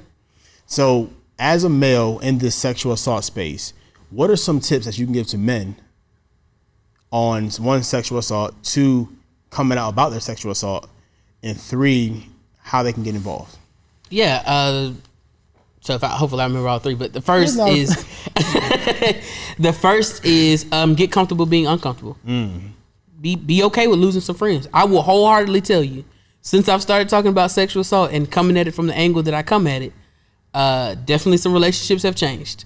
Speaker 2: So as a male in this sexual assault space, what are some tips that you can give to men on, one, sexual assault, two, coming out about their sexual assault, and three, how they can get involved? Yeah. So
Speaker 3: hopefully I remember all three, but the first is get comfortable being uncomfortable. Be okay with losing some friends. I will wholeheartedly tell you, since I've started talking about sexual assault and coming at it from the angle that I come at it, definitely some relationships have changed.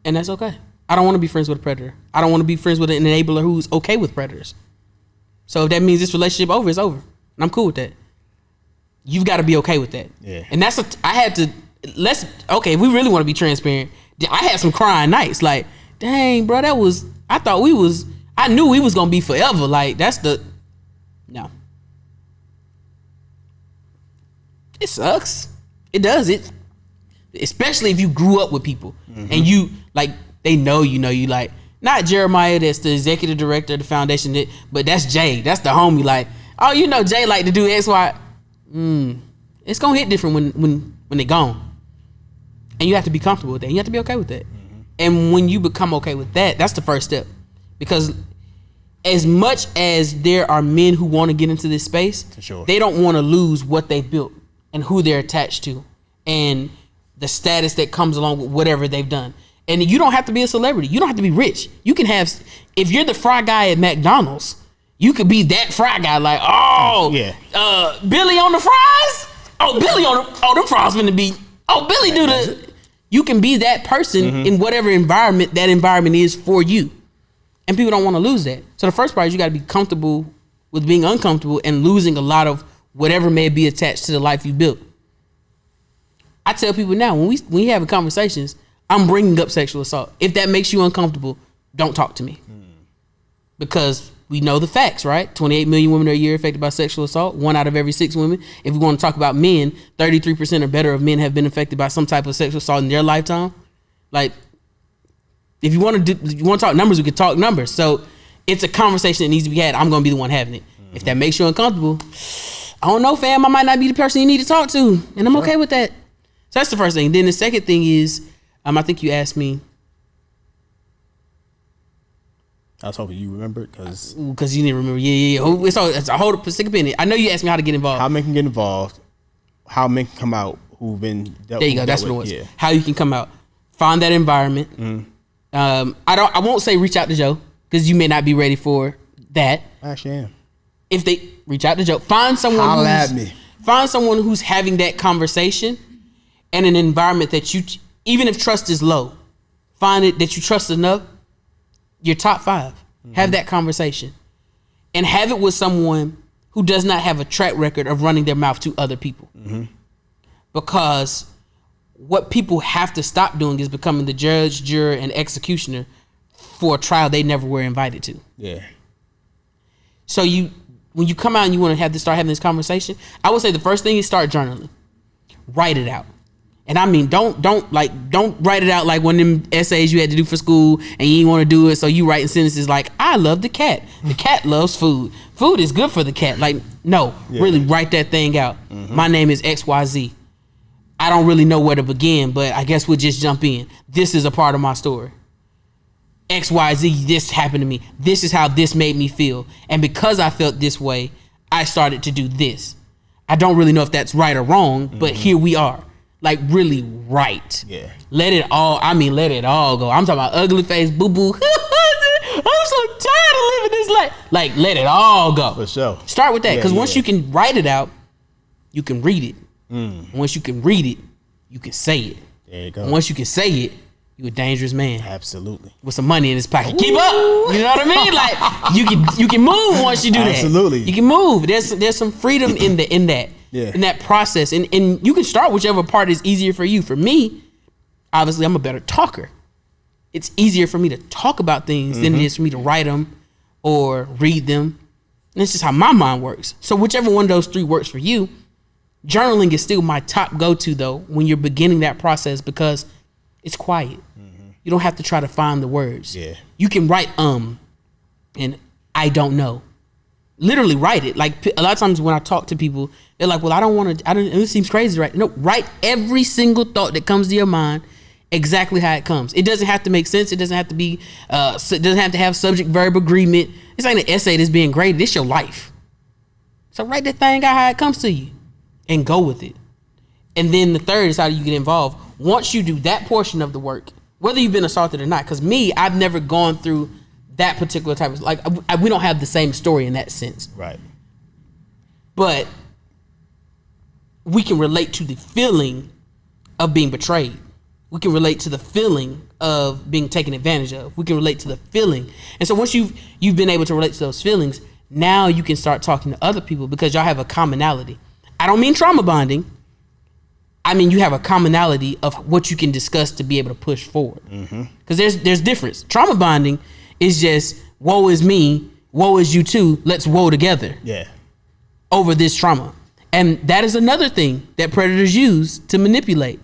Speaker 3: And that's okay. I don't want to be friends with a predator. I don't want to be friends with an enabler who's okay with predators. So if that means this relationship over, it's over. And I'm cool with that. You've got to be okay with that.
Speaker 2: Yeah.
Speaker 3: And that's if we really want to be transparent, I had some crying nights. Like, dang, bro, I knew we was going to be forever. Like, no. It sucks. It does. Especially if you grew up with people and you, like, they know you, like, not Jeremiah, that's the executive director of the foundation, but that's Jay. That's the homie. Like, oh, Jay like to do X, Y. It's going to hit different when they're gone. And you have to be comfortable with that. You have to be okay with that. And when you become okay with that, that's the first step. Because as much as there are men who want to get into this space,
Speaker 2: for sure,
Speaker 3: they don't want to lose what they built and who they're attached to and the status that comes along with whatever they've done. And you don't have to be a celebrity. You don't have to be rich. You can have, if you're the fry guy at McDonald's, you could be that fry guy, like, Billy on the fries? Oh, Billy them fries finna be, Billy you can be that person in whatever environment that environment is for you. And people don't want to lose that. So the first part is you got to be comfortable with being uncomfortable and losing a lot of whatever may be attached to the life you built. I tell people now, when we have conversations, I'm bringing up sexual assault. If that makes you uncomfortable, don't talk to me. Because we know the facts, right? 28 million women a year affected by sexual assault. 1 out of every 6 women. If we want to talk about men, 33% or better of men have been affected by some type of sexual assault in their lifetime. Like, if you want to talk numbers, we can talk numbers. So it's a conversation that needs to be had. I'm going to be the one having it. If that makes you uncomfortable, I don't know, fam. I might not be the person you need to talk to. And I'm okay with that. So that's the first thing. Then the second thing is, I think you asked me.
Speaker 2: I was hoping you remembered because
Speaker 3: you didn't remember. Yeah. It's a whole stick a pin. I know you asked me how to get involved.
Speaker 2: How men can get involved. How men can come out who've been dealt.
Speaker 3: There you go. That's what it was.
Speaker 2: Yeah.
Speaker 3: How you can come out. Find that environment. I won't say reach out to Joe because you may not be ready for that.
Speaker 2: I actually am.
Speaker 3: If they reach out to Joe, find someone who's having that conversation in an environment that you, even if trust is low, find it that you trust enough. Your top 5. Have that conversation. And have it with someone who does not have a track record of running their mouth to other people. Because what people have to stop doing is becoming the judge, juror, and executioner for a trial they never were invited to.
Speaker 2: Yeah.
Speaker 3: So when you come out and you want to start having this conversation, I would say the first thing is start journaling. Write it out. And I mean, don't write it out like one of them essays you had to do for school and you didn't want to do it, so you writing sentences like, I love the cat. The cat loves food. Food is good for the cat. Like, no, really write that thing out. My name is XYZ. I don't really know where to begin, but I guess we'll just jump in. This is a part of my story. XYZ, this happened to me. This is how this made me feel. And because I felt this way, I started to do this. I don't really know if that's right or wrong, but here we are. Like, really right.
Speaker 2: Yeah.
Speaker 3: Let it all go. I'm talking about ugly face, boo-boo. I'm so tired of living this life. Like, let it all go.
Speaker 2: For sure.
Speaker 3: Start with that. Because once you can write it out, you can read it. Once you can read it, you can say it.
Speaker 2: There you go.
Speaker 3: And once you can say it, you're a dangerous man.
Speaker 2: Absolutely.
Speaker 3: With some money in his pocket. Ooh. Keep up. You know what I mean? Like, you can move once you do that.
Speaker 2: Absolutely.
Speaker 3: You can move. There's some freedom in that.
Speaker 2: Yeah.
Speaker 3: In that process. And you can start whichever part is easier for you. For me, obviously, I'm a better talker. It's easier for me to talk about things than it is for me to write them or read them. And it's just how my mind works. So whichever one of those 3 works for you, journaling is still my top go-to, though, when you're beginning that process because it's quiet. You don't have to try to find the words.
Speaker 2: Yeah.
Speaker 3: You can write and I don't know. Literally write it. Like, a lot of times when I talk to people, they're like, well, it seems crazy, right? No, write every single thought that comes to your mind exactly how it comes. It doesn't have to make sense. It doesn't have to be, it doesn't have to have subject verb agreement. It's like an essay that's being graded. It's your life. So write that thing out how it comes to you and go with it. And then the third is how you get involved. Once you do that portion of the work, whether you've been assaulted or not, because me, I've never gone through that particular type of, like, we don't have the same story in that sense.
Speaker 2: Right.
Speaker 3: But we can relate to the feeling of being betrayed. we can relate to the feeling of being taken advantage of. We can relate to the feeling. And so once you've been able to relate to those feelings, now you can start talking to other people because y'all have a commonality. I don't mean trauma bonding. I mean, you have a commonality of what you can discuss to be able to push forward. Because there's difference. Trauma bonding is just, woe is me, woe is you too, let's woe together.
Speaker 2: Yeah.
Speaker 3: Over this trauma. And that is another thing that predators use to manipulate.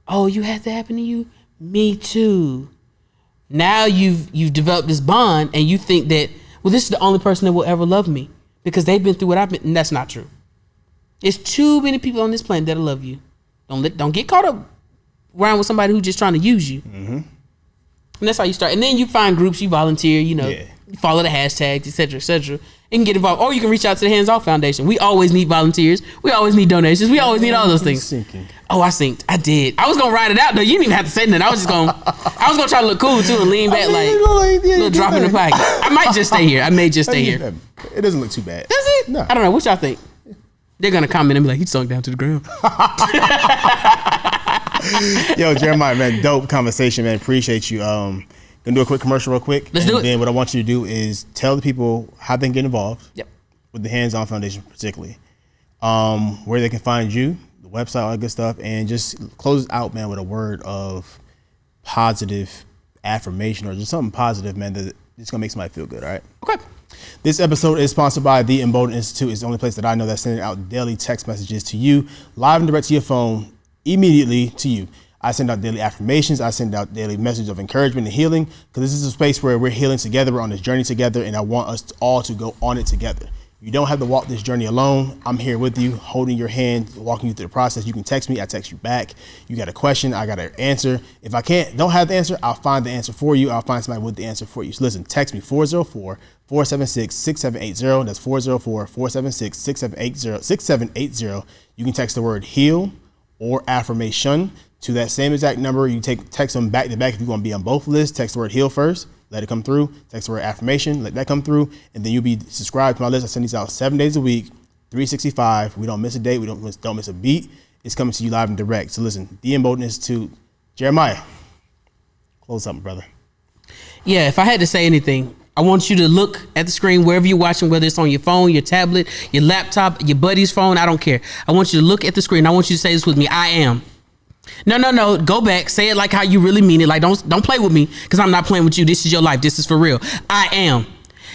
Speaker 3: Oh, you had that happen to you? Me too. Now you've developed this bond and you think that, well, this is the only person that will ever love me because they've been through what I've been, and that's not true. There's too many people on this planet that'll love you. Don't get caught up around with somebody who's just trying to use you. And that's how you start. And then you find groups, you volunteer, you follow the hashtags, etc., and get involved. Or you can reach out to the Hands Off Foundation. We always need volunteers. We always need donations. We always need all those things.
Speaker 2: Sinking.
Speaker 3: Oh, I synced. I did. I was gonna write it out though. You didn't even have to say nothing. I was gonna try to look cool too and lean back little drop in the pocket. I might just stay here. I may just stay here.
Speaker 2: It doesn't look too bad.
Speaker 3: Does it?
Speaker 2: No.
Speaker 3: I don't know. What y'all think? They're gonna comment and be like, he sunk down to the ground.
Speaker 2: Yo, Jeremiah, man, dope conversation, man. Appreciate you. Gonna do a quick commercial real quick.
Speaker 3: Let's do it.
Speaker 2: And then what I want you to do is tell the people how they can get involved.
Speaker 3: Yep.
Speaker 2: With the Hands On Foundation particularly. Where they can find you, the website, all that good stuff, and just close it out, man, with a word of positive affirmation or just something positive, man, that it's gonna make somebody feel good, all right?
Speaker 3: Okay.
Speaker 2: This episode is sponsored by The Emboldened Institute. It's the only place that I know that's sending out daily text messages to you, live and direct to your phone, immediately to you. I send out daily affirmations. I send out daily messages of encouragement and healing, because this is a space where we're healing together. We're on this journey together, and I want us all to go on it together. You don't have to walk this journey alone. I'm here with you, holding your hand, walking you through the process. You can text me. I text you back. You got a question, I got an answer. If I don't have the answer, I'll find the answer for you. I'll find somebody with the answer for you. So listen, text me 404-476-6780. That's 404-476-6780. You can text the word heal or affirmation to that same exact number. You text them back to back if you want to be on both lists. Text the word heal first. Let it come through. Text the word affirmation. Let that come through. And then you'll be subscribed to my list. I send these out 7 days a week, 365. We don't miss a day. We don't miss a beat. It's coming to you live and direct. So listen, The Emboldened Institute. Jeremiah, close something, brother.
Speaker 3: Yeah, if I had to say anything, I want you to look at the screen wherever you're watching, whether it's on your phone, your tablet, your laptop, your buddy's phone. I don't care. I want you to look at the screen. I want you to say this with me. I am. No. Go back. Say it like how you really mean it. Like, don't play with me, because I'm not playing with you. This is your life. This is for real. I am.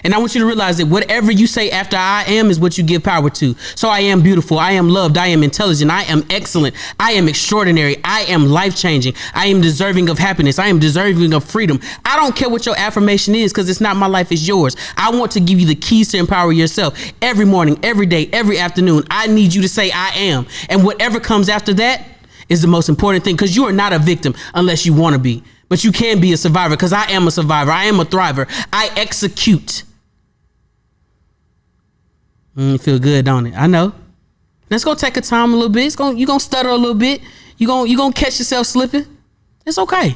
Speaker 3: And I want you to realize that whatever you say after I am is what you give power to. So I am beautiful. I am loved. I am intelligent. I am excellent. I am extraordinary. I am life-changing. I am deserving of happiness. I am deserving of freedom. I don't care what your affirmation is, because it's not my life, it's yours. I want to give you the keys to empower yourself every morning, every day, every afternoon. I need you to say I am. And whatever comes after that is the most important thing, because you are not a victim unless you want to be. But you can be a survivor, because I am a survivor. I am a thriver. I execute. Feel good, don't it? I know. Let's go take a time a little bit. You're going to stutter a little bit. You're going to catch yourself slipping. It's okay.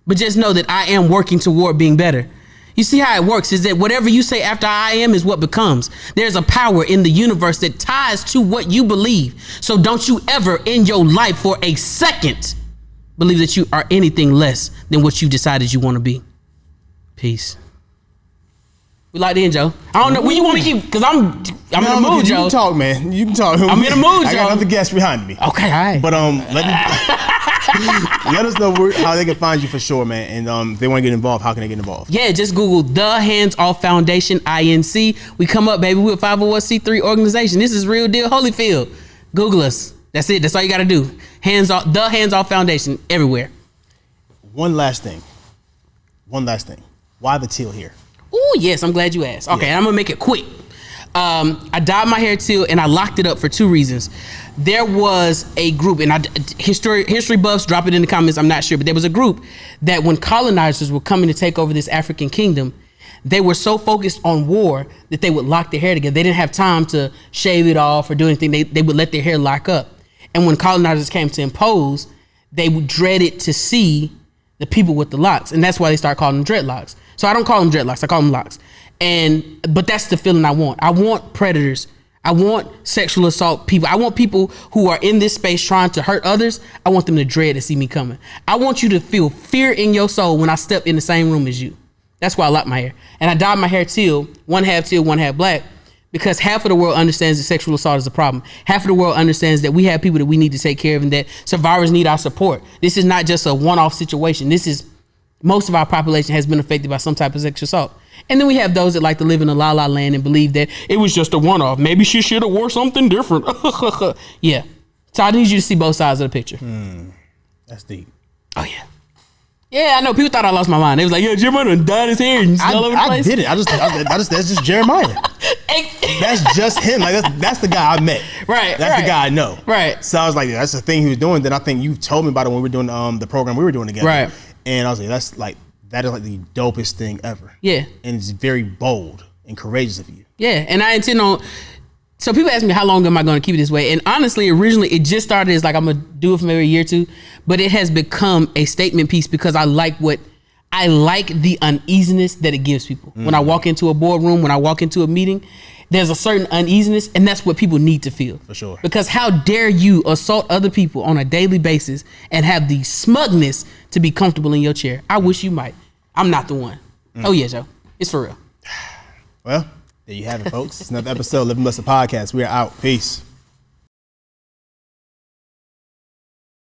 Speaker 3: But just know that I am working toward being better. You see how it works is that whatever you say after I am is what becomes. There's a power in the universe that ties to what you believe. So don't you ever in your life for a second believe that you are anything less than what you decided you want to be. Peace. We like the end, Joe. I don't know when you want me to keep, because I'm in the mood, Joe.
Speaker 2: You can talk, man. You can talk.
Speaker 3: I'm in the mood, Joe.
Speaker 2: I got another guest behind me.
Speaker 3: Okay, all right.
Speaker 2: But let us know how they can find you for sure, man. And if they want to get involved, how can they get involved?
Speaker 3: Yeah, just Google The Hands Off Foundation, INC. We come up, baby. We're a 501c3 organization. This is real deal Holyfield. Google us. That's it. That's all you got to do. The Hands Off Foundation everywhere.
Speaker 2: One last thing. Why the teal here?
Speaker 3: Oh, yes. I'm glad you asked. Okay, I'm going to make it quick. I dyed my hair teal and I locked it up for two reasons. There was a group, and history buffs, drop it in the comments, I'm not sure, but there was a group that when colonizers were coming to take over this African kingdom, they were so focused on war that they would lock their hair together. They didn't have time to shave it off or do anything. They would let their hair lock up. And when colonizers came to impose, they dreaded to see the people with the locks. And that's why they started calling them dreadlocks. So I don't call them dreadlocks, I call them locks. But that's the feeling I want. I want predators. I want sexual assault people. I want people who are in this space trying to hurt others. I want them to dread to see me coming. I want you to feel fear in your soul when I step in the same room as you. That's why I lock my hair. And I dyed my hair teal, one half black, because half of the world understands that sexual assault is a problem. Half of the world understands that we have people that we need to take care of and that survivors need our support. This is not just a one-off situation. This is, most of our population has been affected by some type of sexual assault. And then we have those that like to live in a la-la land and believe that it was just a one-off. Maybe she should have wore something different. Yeah. So I need you to see both sides of the picture.
Speaker 2: That's deep.
Speaker 3: Oh, yeah. Yeah, I know. People thought I lost my mind. They was like, "Yo, Jeremiah done dyed his hair and all over the place."
Speaker 2: I did it. I just that's just Jeremiah. That's just him. Like that's the guy I met.
Speaker 3: Right.
Speaker 2: That's the guy I know.
Speaker 3: Right.
Speaker 2: So I was like, that's the thing he was doing. Then I think you told me about it when we were doing the program we were doing together.
Speaker 3: Right.
Speaker 2: And I was like, that is like the dopest thing ever.
Speaker 3: Yeah.
Speaker 2: And it's very bold and courageous of you.
Speaker 3: Yeah, and I intend on. So people ask me, how long am I going to keep it this way? And honestly, originally it just started as like I'm gonna do it for maybe a year or two, but it has become a statement piece because I like the uneasiness that it gives people. When I walk into a boardroom, when I walk into a meeting, there's a certain uneasiness, and that's what people need to feel.
Speaker 2: For sure.
Speaker 3: Because how dare you assault other people on a daily basis and have the smugness to be comfortable in your chair? I wish you might. I'm not the one. Oh yeah, Joe. It's for real.
Speaker 2: Well, there you have it, folks. It's another episode of Living Blessed Podcast. We are out. Peace.